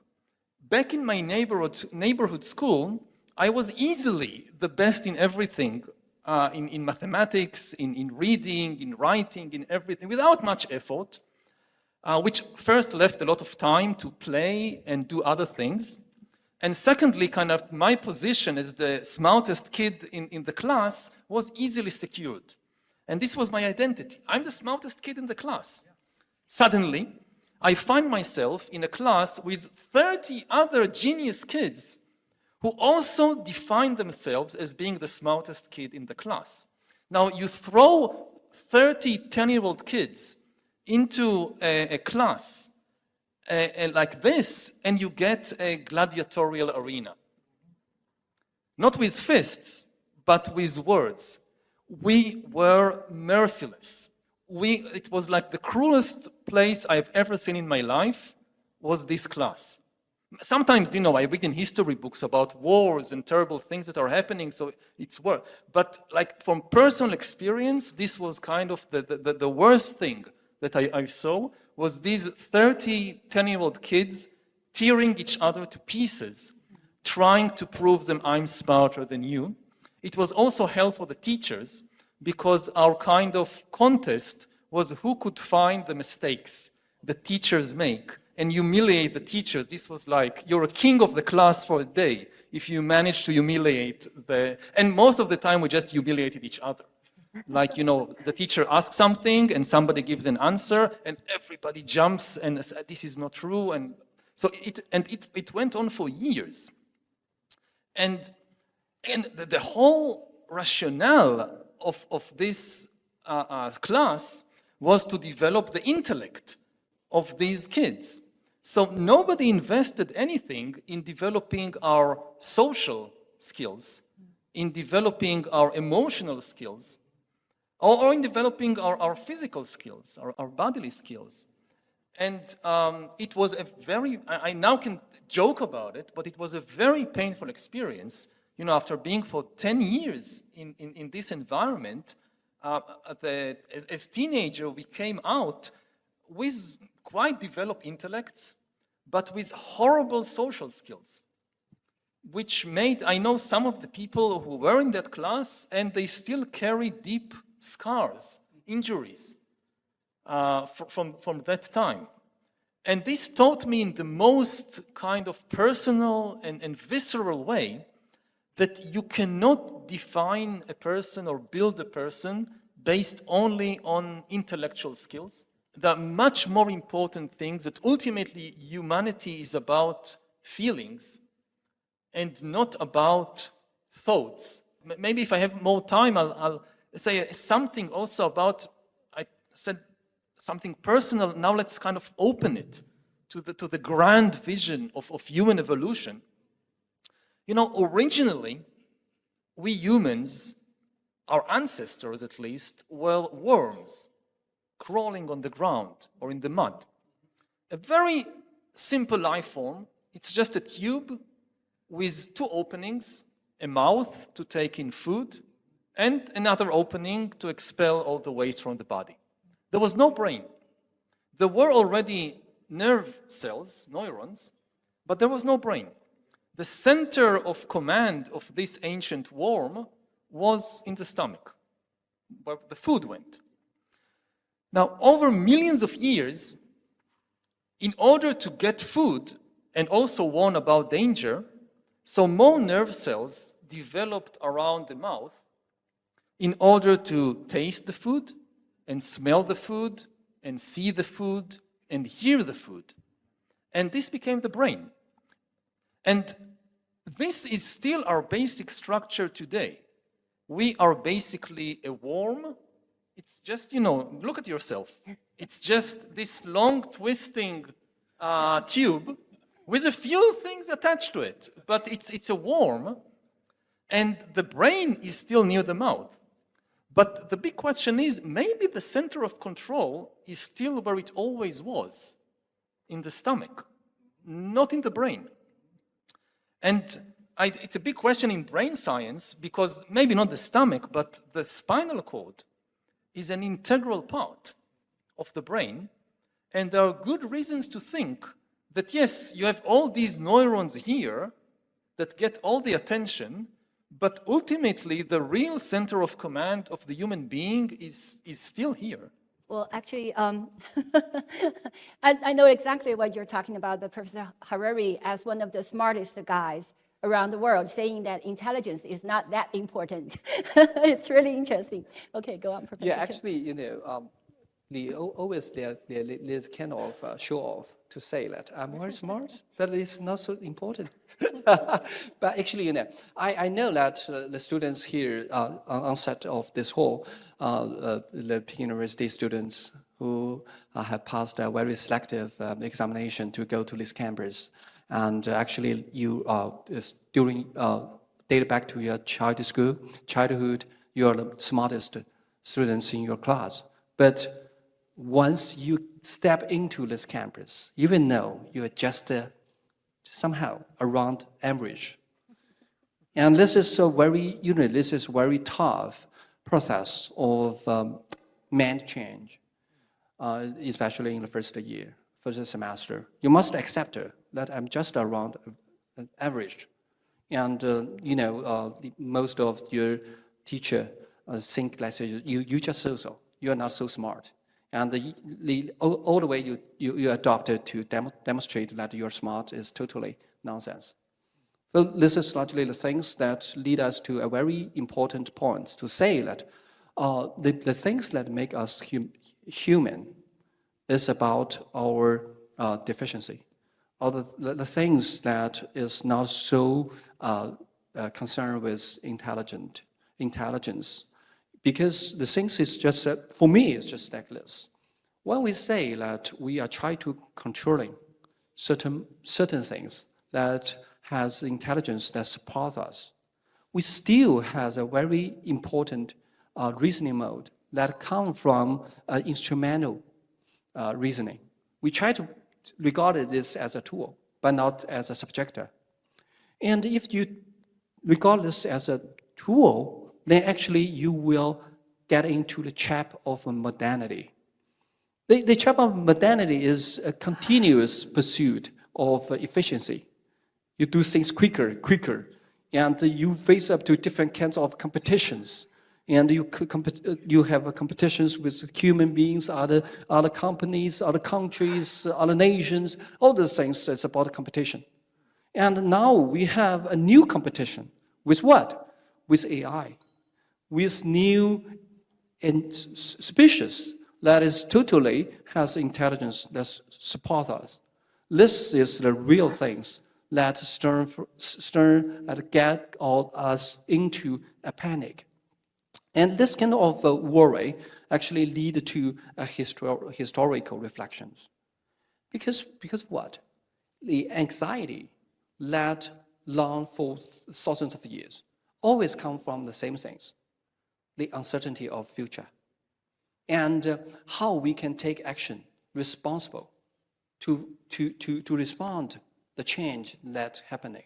Back in my neighborhood school, I was easily the best in everything, in mathematics, in reading, in writing, in everything, without much effort, which first left a lot of time to play and do other things. And secondly, kind of my position as the smartest kid in the class was easily secured. And this was my identity. I'm the smartest kid in the class. Suddenly, I find myself in a class with 30 other genius kids who also define themselves as being the smartest kid in the class. Now, you throw 30 10-year-old kids into a class like this, and you get a gladiatorial arena. Not with fists, but with words. We were merciless. It was like the cruelest place I've ever seen in my life was this class. Sometimes, you know, I read in history books about wars and terrible things that are happening, so it's worse. But like from personal experience, this was kind of the worst thing that I saw was these 30 10-year-old kids tearing each other to pieces, trying to prove them I'm smarter than you. It was also hell for the teachers because our kind of contest was who could find the mistakes the teachers make and humiliate the teachers. This was like, you're a king of the class for a day if you manage to humiliate and most of the time we just humiliated each other. Like, you know, the teacher asks something and somebody gives an answer and everybody jumps and says, this is not true. And so it went on for years. And the whole rationale of this class was to develop the intellect of these kids. So nobody invested anything in developing our social skills, in developing our emotional skills, or in developing our physical skills, our bodily skills. And it was a very, I now can joke about it, but it was a very painful experience. You know, after being for 10 years in this environment, as teenager, we came out with quite developed intellects, but with horrible social skills, which made, I know some of the people who were in that class, and they still carry deep scars, injuries from that time. And this taught me in the most kind of personal and visceral way that you cannot define a person or build a person based only on intellectual skills. There are much more important things, that ultimately humanity is about feelings and not about thoughts. Maybe if I have more time, I'll say something also about, I said something personal. Now let's kind of open it to the grand vision of human evolution. You know, originally, we humans, our ancestors at least, were worms crawling on the ground or in the mud. A very simple life form. It's just a tube with two openings, a mouth to take in food, and another opening to expel all the waste from the body. There was no brain. There were already nerve cells, neurons, but there was no brain. The center of command of this ancient worm was in the stomach, where the food went. Now, over millions of years, in order to get food and also warn about danger, so more nerve cells developed around the mouth in order to taste the food and smell the food and see the food and hear the food. And this became the brain. And this is still our basic structure today. We are basically a worm. It's just, you know, look at yourself. It's just this long twisting tube with a few things attached to it. But it's a worm, and the brain is still near the mouth. But the big question is, maybe the center of control is still where it always was, in the stomach, not in the brain. And it's a big question in brain science, because maybe not the stomach, but the spinal cord is an integral part of the brain. And there are good reasons to think that, yes, you have all these neurons here that get all the attention, but ultimately the real center of command of the human being is still here. Well, actually, I know exactly what you're talking about, but Professor Harari, as one of the smartest guys around the world, saying that intelligence is not that important. It's really interesting. Okay, go on, Professor. Yeah, actually, you know, always there's kind of show off to say that I'm very smart, but it's not so important. But actually, you know, I know that the students here on set of this hall, the Peking University students who have passed a very selective examination to go to this campus. And actually, you during dated back to your childhood, you are the smartest students in your class. But once you step into this campus, even though you are just somehow around average, and this is a very, you know, this is very tough process of mind change, especially in the first year, first semester. You must accept that I'm just around average, and you know, most of your teacher think like you just so you are not so smart. And all the way you adopted to demonstrate that you're smart is totally nonsense. So this is largely the things that lead us to a very important point to say that the things that make us human is about our deficiency, or the things that is not so concerned with intelligence. Because the things is just, for me, it's just like this. When we say that we are trying to controlling certain things that has intelligence that supports us, we still has a very important reasoning mode that comes from instrumental reasoning. We try to regard this as a tool, but not as a subjector. And if you regard this as a tool, then actually you will get into the trap of modernity. The trap of modernity is a continuous pursuit of efficiency. You do things quicker, and you face up to different kinds of competitions. And you have competitions with human beings, other companies, other countries, other nations, all those things. It's about competition. And now we have a new competition. With what? With AI. With new and species that is totally has intelligence that supports us. This is the real things that stir and get all us into a panic. And this kind of worry actually lead to a historical reflections. Because what? The anxiety that long for thousands of years always come from the same things. The uncertainty of future. And how we can take action responsible to respond the change that's happening.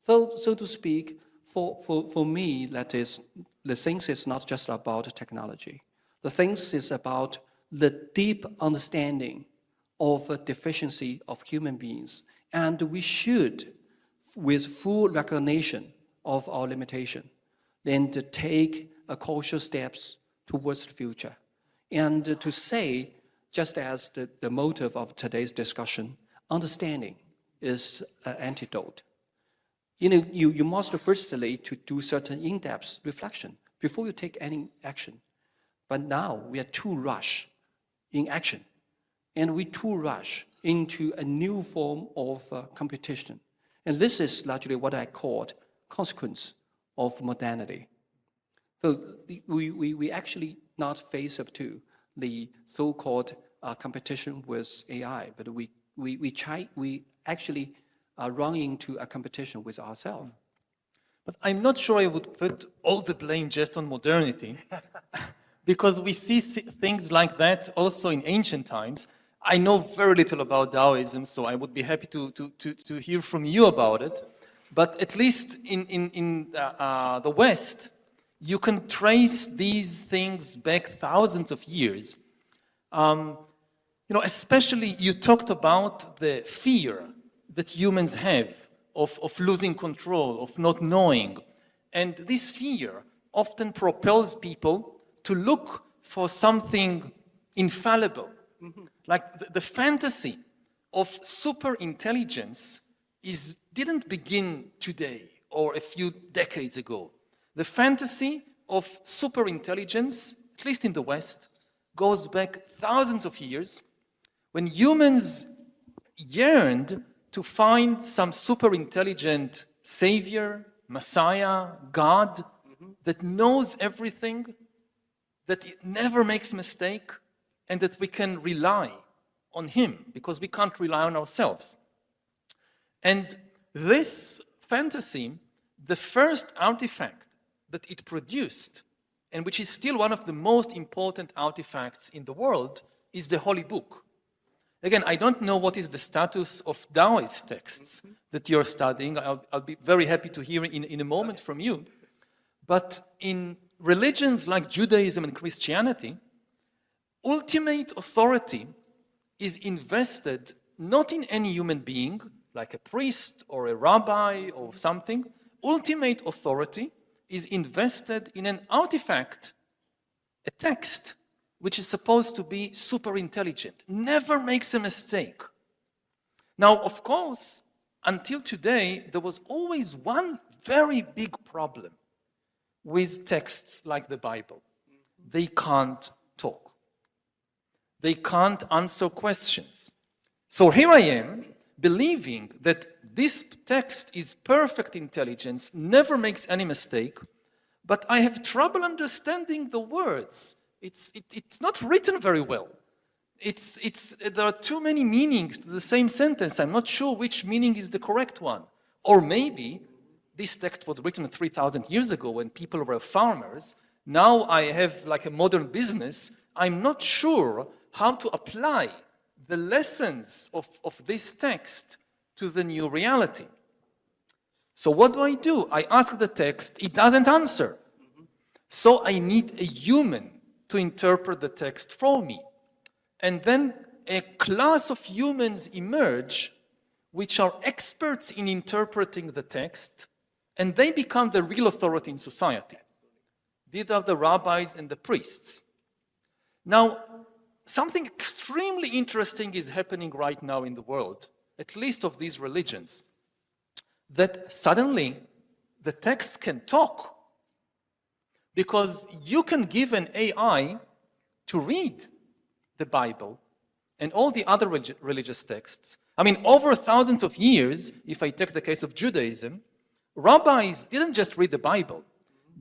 So to speak, for me, that is, the things is not just about technology. The things is about the deep understanding of the deficiency of human beings. And we should, with full recognition of our limitation, then to take a cautious steps towards the future. And to say, just as the motive of today's discussion, understanding is an antidote. You must firstly to do certain in-depth reflection before you take any action. But now we are too rush in action, and we too rush into a new form of competition. And this is largely what I called consequence of modernity. So we actually not face up to the so-called competition with AI, but we actually run into a competition with ourselves. But I'm not sure I would put all the blame just on modernity, because we see things like that also in ancient times. I know very little about Taoism, so I would be happy to hear from you about it. But at least in the West, you can trace these things back thousands of years. Especially you talked about the fear that humans have of losing control, of not knowing. And this fear often propels people to look for something infallible. Mm-hmm. Like the fantasy of super intelligence didn't begin today or a few decades ago. The fantasy of super intelligence, at least in the West, goes back thousands of years when humans yearned to find some super intelligent savior, Messiah, God, that knows everything, that never makes mistake, and that we can rely on him because we can't rely on ourselves. And this fantasy, the first artifact that it produced, and which is still one of the most important artifacts in the world, is the Holy Book. Again, I don't know what is the status of Taoist texts that you're studying. I'll be very happy to hear in a moment from you. But in religions like Judaism and Christianity, ultimate authority is invested not in any human being, like a priest or a rabbi or something. Ultimate authority is invested in an artifact, a text, which is supposed to be super intelligent, never makes a mistake. Now, of course, until today, there was always one very big problem with texts like the Bible. They can't talk. They can't answer questions. So here I am, believing that this text is perfect intelligence, never makes any mistake, but I have trouble understanding the words. It's not written very well. There are too many meanings to the same sentence. I'm not sure which meaning is the correct one. Or maybe this text was written 3,000 years ago when people were farmers. Now I have like a modern business. I'm not sure how to apply the lessons of this text to the new reality. So what do? I ask the text, it doesn't answer. So I need a human to interpret the text for me. and then a class of humans emerge which are experts in interpreting the text, and they become the real authority in society. These are the rabbis and the priests. Now, something extremely interesting is happening right now in the world, at least of these religions, that suddenly the text can talk, because you can give an AI to read the Bible and all the other religious texts. I mean, over thousands of years, if I take the case of Judaism, rabbis didn't just read the Bible.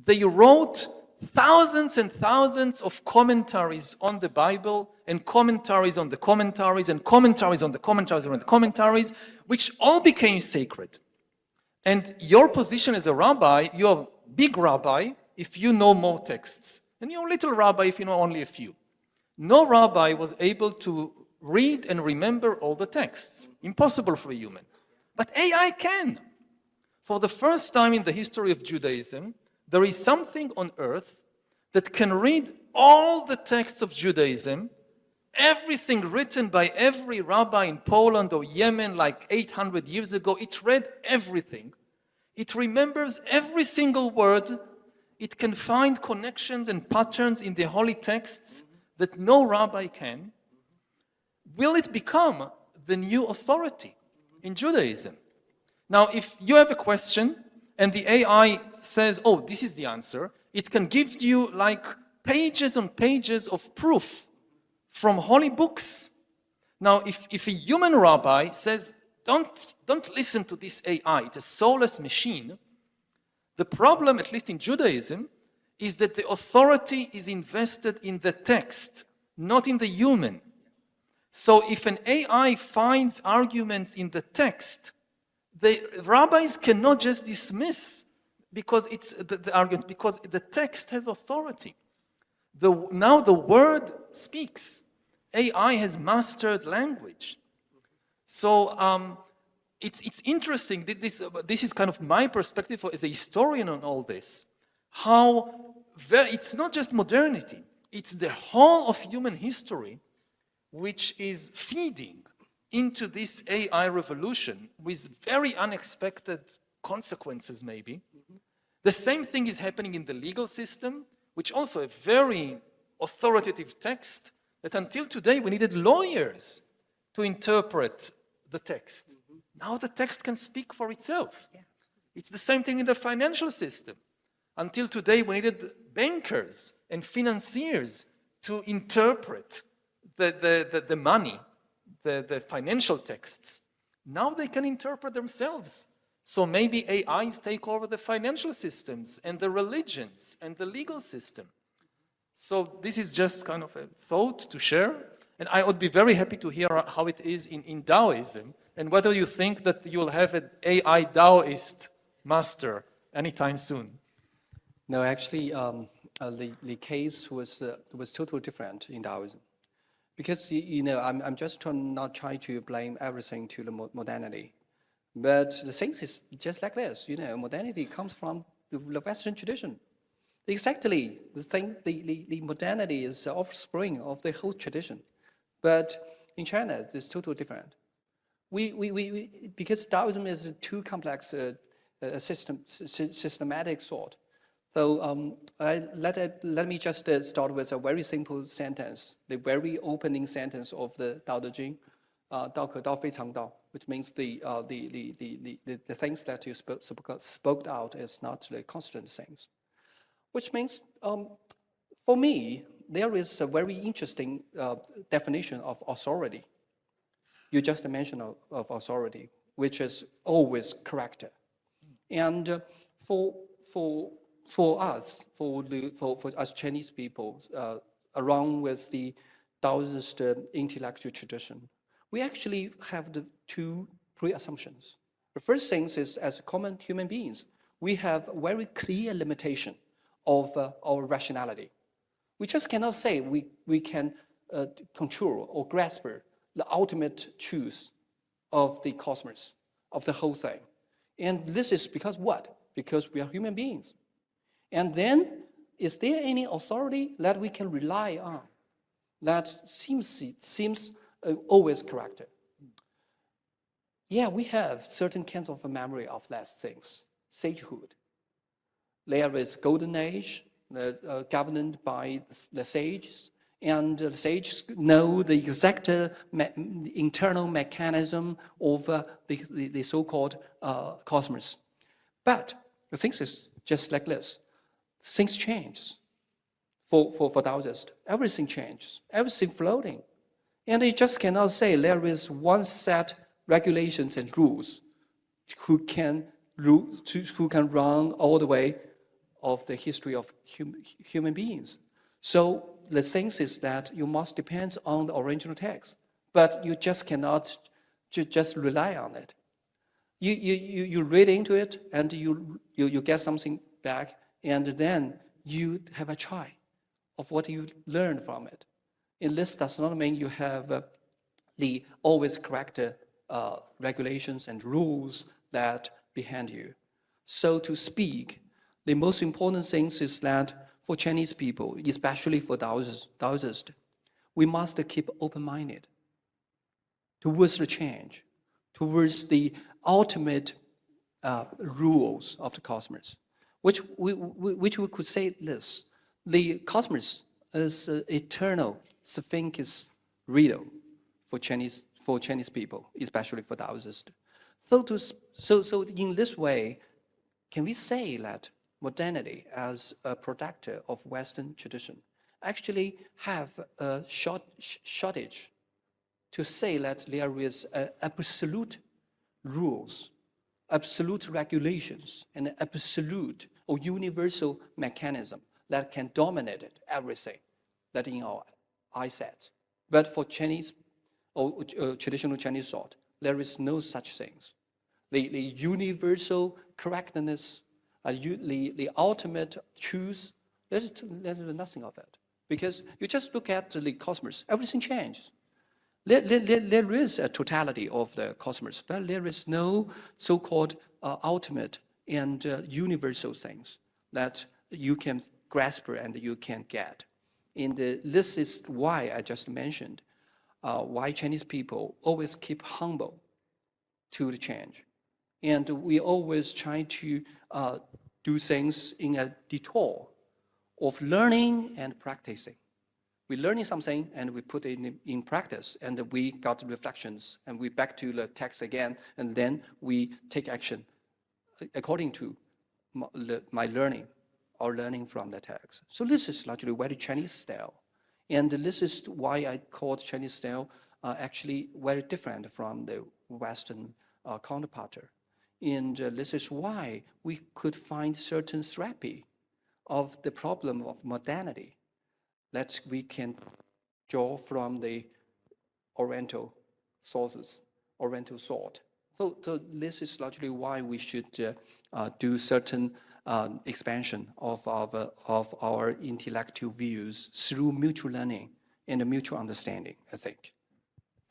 They wrote thousands and thousands of commentaries on the Bible, and commentaries on the commentaries, and commentaries on the commentaries on the commentaries, which all became sacred. And your position as a rabbi, you're a big rabbi if you know more texts, and you're a little rabbi if you know only a few. No rabbi was able to read and remember all the texts. Impossible for a human. But AI can. For the first time in the history of Judaism, there is something on earth that can read all the texts of Judaism, everything written by every rabbi in Poland or Yemen like 800 years ago. It read everything. It remembers every single word. It can find connections and patterns in the holy texts that no rabbi can. Will it become the new authority in Judaism? Now, if you have a question and the AI says, oh, this is the answer, it can give you like pages on pages of proof from holy books. Now, if a human rabbi says, don't listen to this AI, it's a soulless machine, the problem, at least in Judaism, is that the authority is invested in the text, not in the human. So if an AI finds arguments in the text, the rabbis cannot just dismiss because it's the argument, because the text has authority. Now the word speaks. AI has mastered language. So it's interesting. This is kind of my perspective as a historian on all this. How it's not just modernity. It's the whole of human history which is feeding into this AI revolution with very unexpected consequences, maybe. The same thing is happening in the legal system, which also a very authoritative text that until today we needed lawyers to interpret the text. Now the text can speak for itself. It's the same thing in the financial system. Until today we needed bankers and financiers to interpret the money, the financial texts. Now they can interpret themselves. So maybe AIs take over the financial systems and the religions and the legal system. So this is just kind of a thought to share. And I would be very happy to hear how it is in Taoism, and whether you think that you will have an AI Taoist master anytime soon. No, actually, the case was totally different in Taoism. Because, I'm just not trying to blame everything to the modernity. But the thing is just like this, modernity comes from the Western tradition. Exactly, the modernity is the offspring of the whole tradition. But in China, it's totally different. Because Taoism is a too complex systematic thought. So let me just start with a very simple sentence, the very opening sentence of the Tao Te Ching, 道可道非常道, which means the things that you spoke out is not the constant things. Which means, for me, there is a very interesting definition of authority. You just mentioned of authority, which is always character. And for us Chinese people, along with the Taoist intellectual tradition, we actually have the two pre-assumptions. The first thing is, as common human beings, we have very clear limitation of our rationality. We just cannot say we can control or grasp the ultimate truth of the cosmos, of the whole thing. And this is because what? Because we are human beings. And then, is there any authority that we can rely on? that seems always correct. Yeah, we have certain kinds of memory of those things. Sagehood. There is golden age, governed by the sages, and the sages know the exact internal mechanism of the so-called cosmos. But the thing is just like this. Things change. For Taoists, everything changes, everything floating. And you just cannot say there is one set regulations and rules who can run all the way of the history of human beings. So the thing is that you must depend on the original text, but you just cannot just rely on it. You read into it and you get something back, and then you have a try of what you learned from it. And this does not mean you have the always correct regulations and rules that behind you. So to speak, the most important thing is that for Chinese people, especially for Taoists, we must keep open-minded towards the change, towards the ultimate rules of the cosmos, which we could say this: the cosmos is an eternal Sphinx riddle for Chinese people, especially for Taoists. So in this way, can we say that modernity as a product of Western tradition actually have a shortage to say that there is absolute rules, absolute regulations, and absolute or universal mechanism that can dominate everything that in our eyesight. But for Chinese or traditional Chinese thought, there is no such things. The universal correctness, the ultimate truth, there's nothing of that. Because you just look at the cosmos, everything changes. There is a totality of the cosmos, but there is no so-called ultimate and universal things that you can grasp and you can get. And this is why I just mentioned why Chinese people always keep humble to the change. And we always try to do things in a detour of learning and practicing. We're learning something and we put it in practice, and we got reflections, and we back to the text again, and then we take action according to my learning or learning from the text. So this is largely very Chinese style. And this is why I called Chinese style actually very different from the Western counterpart. And this is why we could find certain therapy of the problem of modernity that we can draw from the Oriental sources, Oriental thought. So this is largely why we should do certain expansion of our intellectual views through mutual learning and mutual understanding, I think.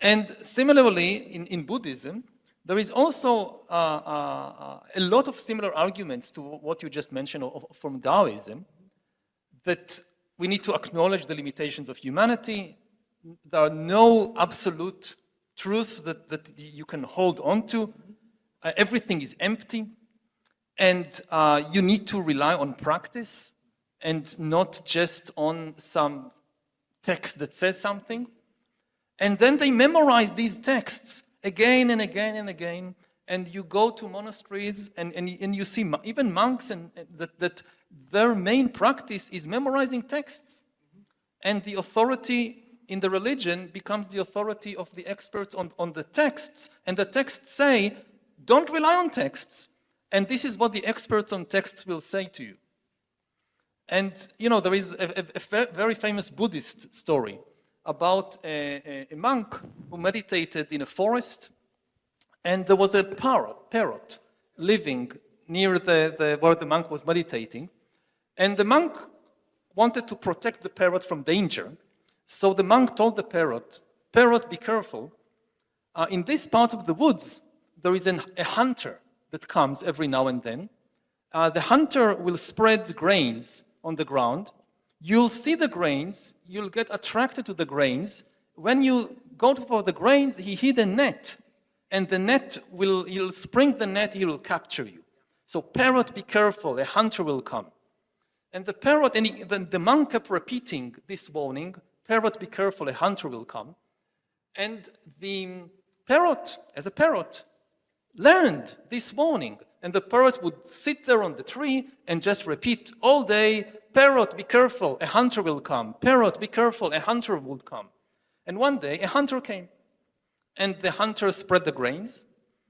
And similarly, in Buddhism, there is also a lot of similar arguments to what you just mentioned from Taoism, that we need to acknowledge the limitations of humanity. There are no absolute truths that you can hold on to. Everything is empty. And you need to rely on practice and not just on some text that says something. And then they memorize these texts again and again and again. And you go to monasteries and you see even monks and that their main practice is memorizing texts. And the authority in the religion becomes the authority of the experts on the texts. And the texts say, don't rely on texts. And this is what the experts on texts will say to you. And, you know, there is a very famous Buddhist story about a monk who meditated in a forest, and there was a parrot living near where the monk was meditating. And the monk wanted to protect the parrot from danger. So the monk told the parrot, be careful. In this part of the woods, there is a hunter that comes every now and then. The hunter will spread grains on the ground. You'll see the grains, you'll get attracted to the grains. When you go for the grains, he hid a net, and the net he'll spring the net, he will capture you. So parrot, be careful, a hunter will come. And the parrot, and the monk kept repeating this warning, parrot, be careful, a hunter will come. And the parrot, as a parrot, learned this warning. And the parrot would sit there on the tree and just repeat all day, parrot, be careful, a hunter will come. Parrot, be careful, a hunter will come. And one day, a hunter came. And the hunter spread the grains.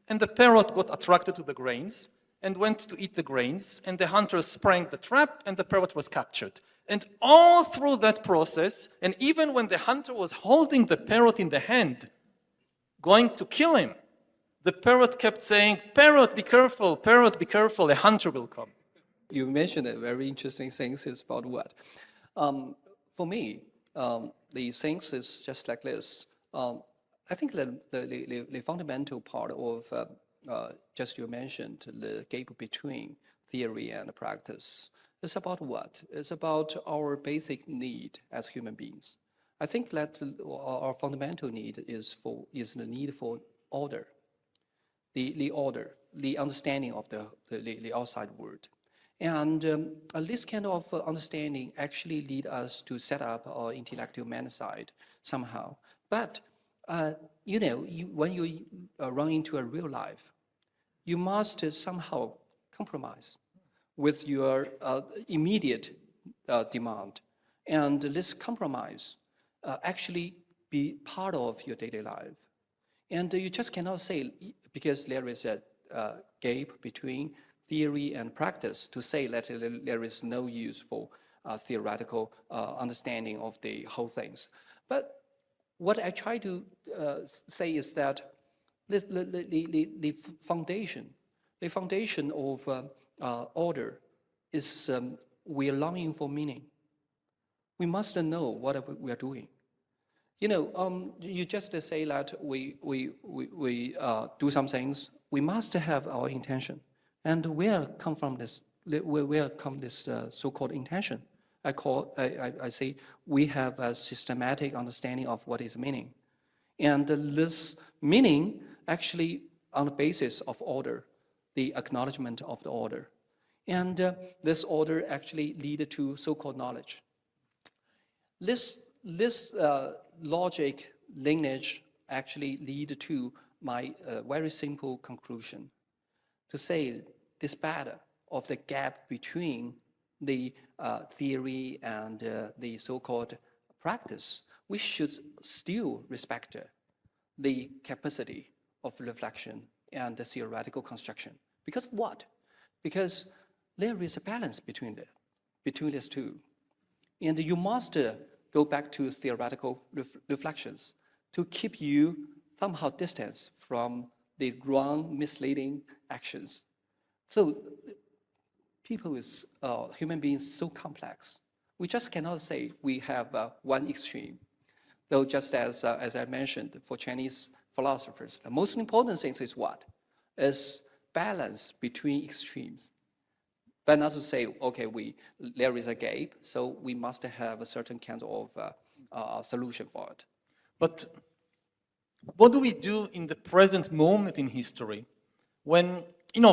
And the parrot got attracted to the grains and went to eat the grains. And the hunter sprang the trap, and the parrot was captured. And all through that process, and even when the hunter was holding the parrot in the hand, going to kill him, the parrot kept saying, parrot, be careful, a hunter will come. You mentioned a very interesting things is about what? For me, the things is just like this. I think the fundamental part of, just you mentioned, the gap between theory and practice. It's about what? It's about our basic need as human beings. I think that our fundamental need is the need for order. The order, the understanding of the outside world. And this kind of understanding actually lead us to set up our intellectual man side somehow. But, when you run into a real life, you must somehow compromise with your immediate demand. And this compromise actually be part of your daily life. And you just cannot say, because there is a gap between theory and practice, to say that there is no use for theoretical understanding of the whole things. But what I try to say is that the foundation of order is we are longing for meaning. We must know what we are doing. You just say that we do some things. We must have our intention, and where come this so-called intention? I say we have a systematic understanding of what is meaning, and this meaning actually on the basis of order, the acknowledgement of the order, and this order actually lead to so-called knowledge. This logic lineage actually lead to my very simple conclusion, to say despite of the gap between the theory and the so-called practice, we should still respect the capacity of reflection and the theoretical construction. Because what? Because there is a balance between these two. And you must go back to theoretical reflections to keep you somehow distance from the wrong, misleading actions. So human beings so complex. We just cannot say we have one extreme. Though just as I mentioned, for Chinese philosophers, the most important thing is what? Is balance between extremes. But not to say, okay, there is a gap, so we must have a certain kind of solution for it. But what do we do in the present moment in history when,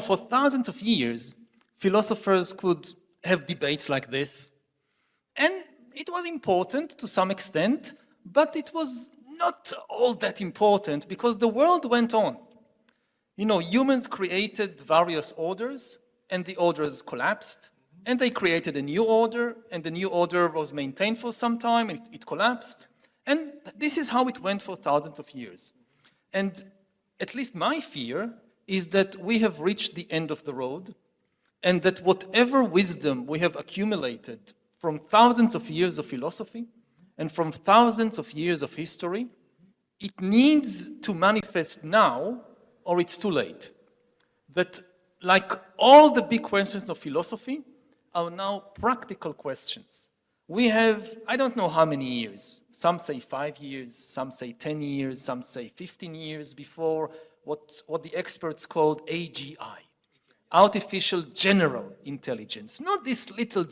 for thousands of years, philosophers could have debates like this? And it was important to some extent, but it was not all that important because the world went on. Humans created various orders, and the orders collapsed, and they created a new order, and the new order was maintained for some time, and it collapsed. And this is how it went for thousands of years. And at least my fear is that we have reached the end of the road, and that whatever wisdom we have accumulated from thousands of years of philosophy and from thousands of years of history, it needs to manifest now, or it's too late. That like all the big questions of philosophy are now practical questions. We have, I don't know how many years. Some say 5 years, some say 10 years, some say 15 years before what the experts called AGI. artificial general intelligence, not this little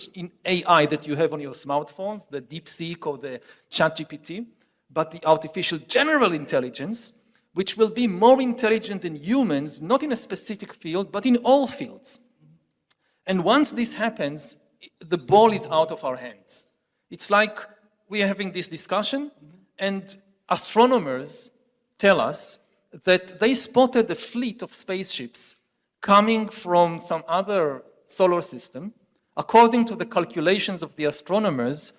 AI that you have on your smartphones, the DeepSeek or the ChatGPT, but the artificial general intelligence, which will be more intelligent than humans, not in a specific field, but in all fields. And once this happens, the ball is out of our hands. It's like we are having this discussion, and astronomers tell us that they spotted a fleet of spaceships coming from some other solar system. According to the calculations of the astronomers,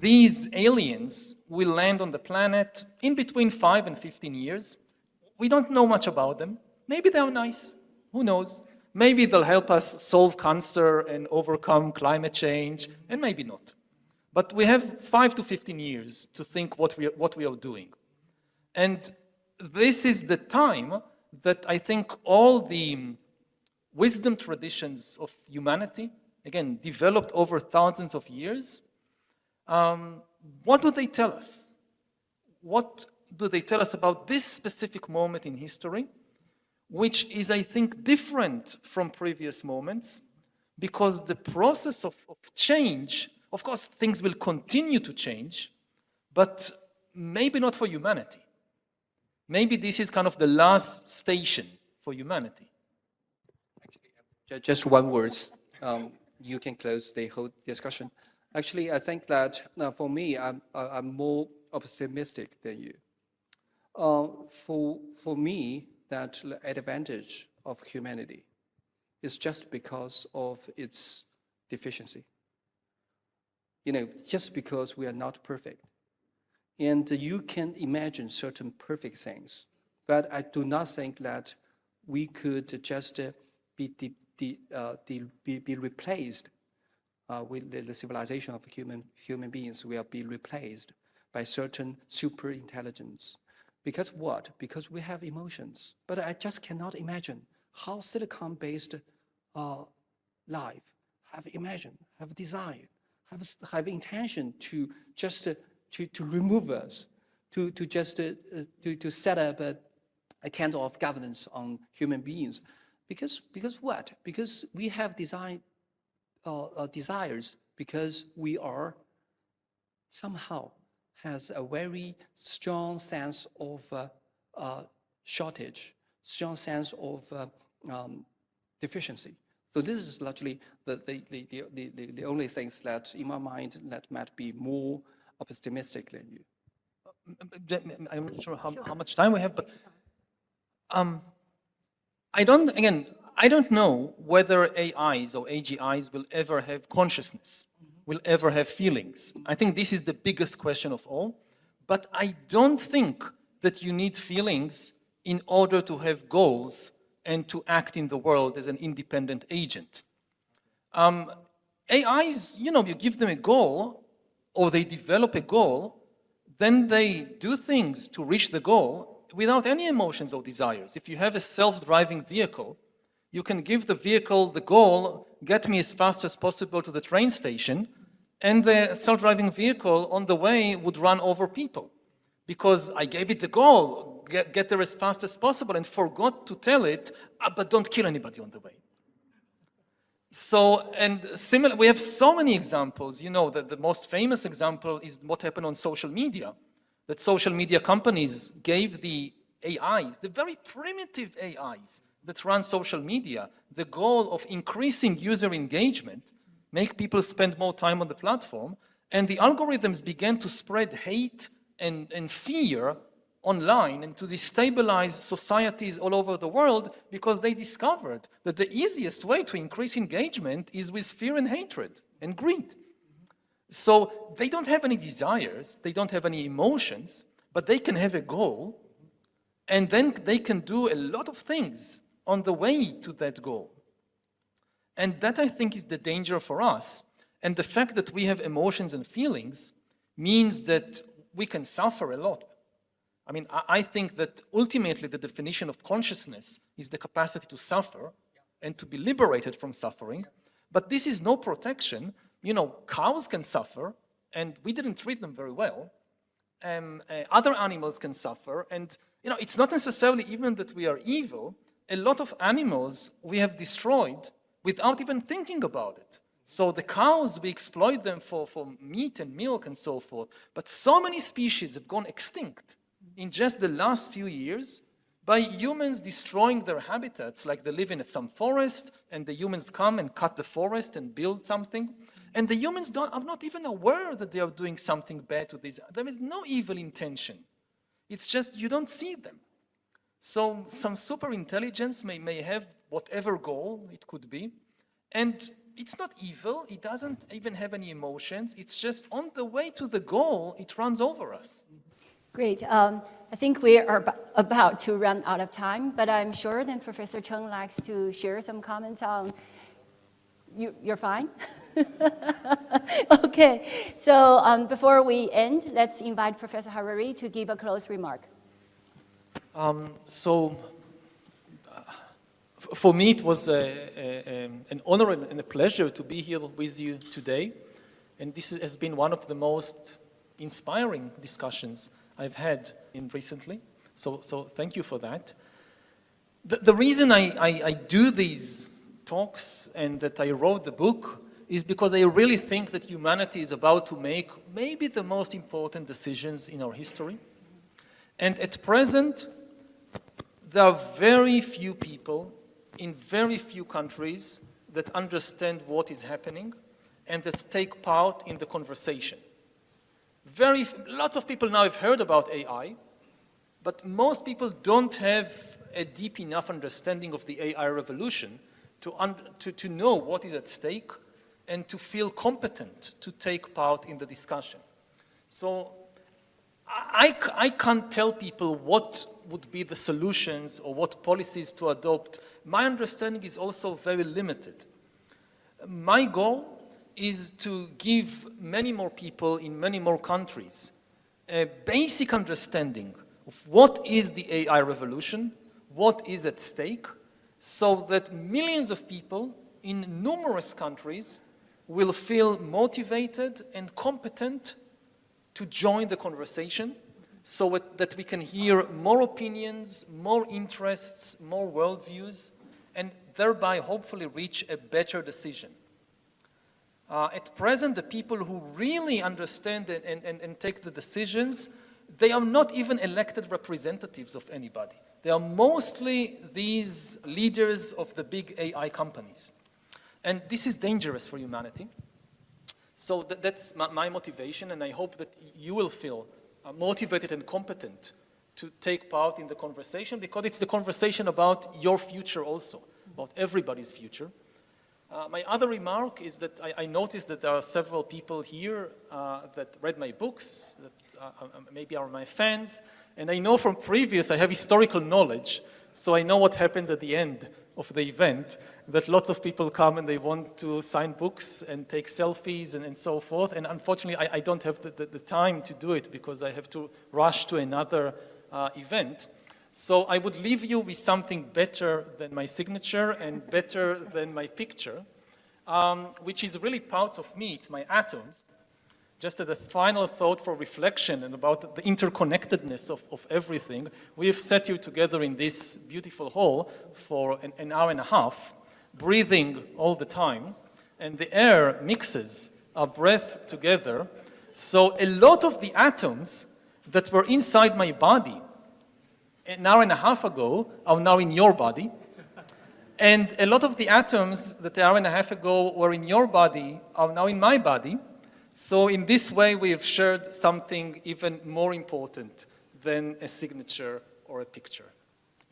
these aliens will land on the planet in between 5 and 15 years. We don't know much about them. Maybe they're nice. Who knows? Maybe they'll help us solve cancer and overcome climate change, and maybe not. But we have 5 to 15 years to think what we are doing. And this is the time that I think all the wisdom traditions of humanity, again, developed over thousands of years, what do they tell us? What do they tell us about this specific moment in history, which is, I think, different from previous moments, because the process of change, of course, things will continue to change, but maybe not for humanity. Maybe this is kind of the last station for humanity. Actually, just one word. You can close the whole discussion. Actually, I think that for me, I'm more optimistic than you. For me, that advantage of humanity is just because of its deficiency. You know, just because we are not perfect. And you can imagine certain perfect things, but I do not think that we could just be replaced with the civilization of human beings will be replaced by certain super intelligence. Because what? Because we have emotions. But I just cannot imagine how silicon-based life have imagined, have desire, have intention to just to remove us, to set up a kind of governance on human beings. Because what? Because we have desires, because we are somehow has a very strong sense of shortage, strong sense of deficiency. So this is largely the only things that in my mind that might be more optimistic than you. I'm not sure how much time we have, but I don't know whether AIs or AGIs will ever have consciousness, will ever have feelings. I think this is the biggest question of all, but I don't think that you need feelings in order to have goals and to act in the world as an independent agent. AIs, you give them a goal, or they develop a goal, then they do things to reach the goal without any emotions or desires. If you have a self-driving vehicle, you can give the vehicle the goal, get me as fast as possible to the train station, and the self-driving vehicle on the way would run over people. Because I gave it the goal, get there as fast as possible, and forgot to tell it, but don't kill anybody on the way. So, and similar, we have so many examples. That the most famous example is what happened on social media. That social media companies gave the AIs, the very primitive AIs that run social media, the goal of increasing user engagement, make people spend more time on the platform, and the algorithms began to spread hate and fear online and to destabilize societies all over the world, because they discovered that the easiest way to increase engagement is with fear and hatred and greed. So they don't have any desires, they don't have any emotions, but they can have a goal, and then they can do a lot of things on the way to that goal. And that, I think, is the danger for us. And the fact that we have emotions and feelings means that we can suffer a lot. I mean, I think that ultimately the definition of consciousness is the capacity to suffer and to be liberated from suffering. But this is no protection. Cows can suffer, and we didn't treat them very well. Other animals can suffer, and it's not necessarily even that we are evil, a lot of animals we have destroyed without even thinking about it. So the cows, we exploit them for meat and milk and so forth. But so many species have gone extinct in just the last few years by humans destroying their habitats, like they live in some forest, and the humans come and cut the forest and build something. And the humans are not even aware that they are doing something bad to this. There is no evil intention. It's just you don't see them. So some super intelligence may have whatever goal it could be, and it's not evil, it doesn't even have any emotions, it's just on the way to the goal, it runs over us. Great. I think we are about to run out of time, but I'm sure that Professor Cheng likes to share some comments on. You're fine? Okay. So before we end, let's invite Professor Harari to give a close remark. For me, it was an honor and a pleasure to be here with you today. And this has been one of the most inspiring discussions I've had recently. So thank you for that. The reason I do these talks and that I wrote the book is because I really think that humanity is about to make maybe the most important decisions in our history. And at present, there are very few people in very few countries that understand what is happening and that take part in the conversation. Lots of people now have heard about AI, but most people don't have a deep enough understanding of the AI revolution to know what is at stake and to feel competent to take part in the discussion. So I can't tell people what would be the solutions or what policies to adopt. My understanding is also very limited. My goal is to give many more people in many more countries a basic understanding of what is the AI revolution, what is at stake, so that millions of people in numerous countries will feel motivated and competent to join the conversation, so that we can hear more opinions, more interests, more worldviews, and thereby hopefully reach a better decision. At present, the people who really understand and take the decisions, they are not even elected representatives of anybody. They are mostly these leaders of the big AI companies. And this is dangerous for humanity. So that's my motivation, and I hope that you will feel motivated and competent to take part in the conversation, because it's the conversation about your future also, about everybody's future. My other remark is that I noticed that there are several people here that read my books, that maybe are my fans, and I know from previous, I have historical knowledge, so I know what happens at the end of the event, that lots of people come and they want to sign books and take selfies and so forth, and unfortunately I don't have the time to do it because I have to rush to another event. So I would leave you with something better than my signature and better than my picture, which is really part of me, it's my atoms. Just as a final thought for reflection and about the interconnectedness of everything, we have sat here together in this beautiful hall for an hour and a half, breathing all the time, and the air mixes our breath together. So a lot of the atoms that were inside my body an hour and a half ago are now in your body. And a lot of the atoms that an hour and a half ago were in your body are now in my body. So in this way, we have shared something even more important than a signature or a picture.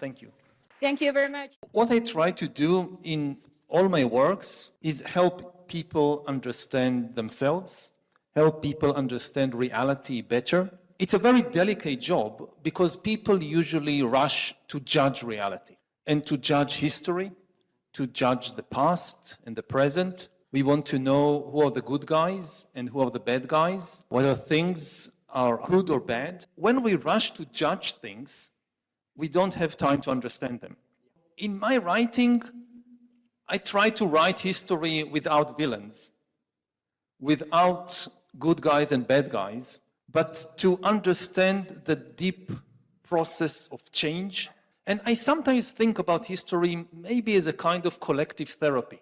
Thank you. Thank you very much. What I try to do in all my works is help people understand themselves, help people understand reality better. It's a very delicate job because people usually rush to judge reality and to judge history, to judge the past and the present. We want to know who are the good guys and who are the bad guys, whether things are good or bad. When we rush to judge things, we don't have time to understand them. In my writing, I try to write history without villains, without good guys and bad guys, but to understand the deep process of change And I sometimes think about history maybe as a kind of collective therapy.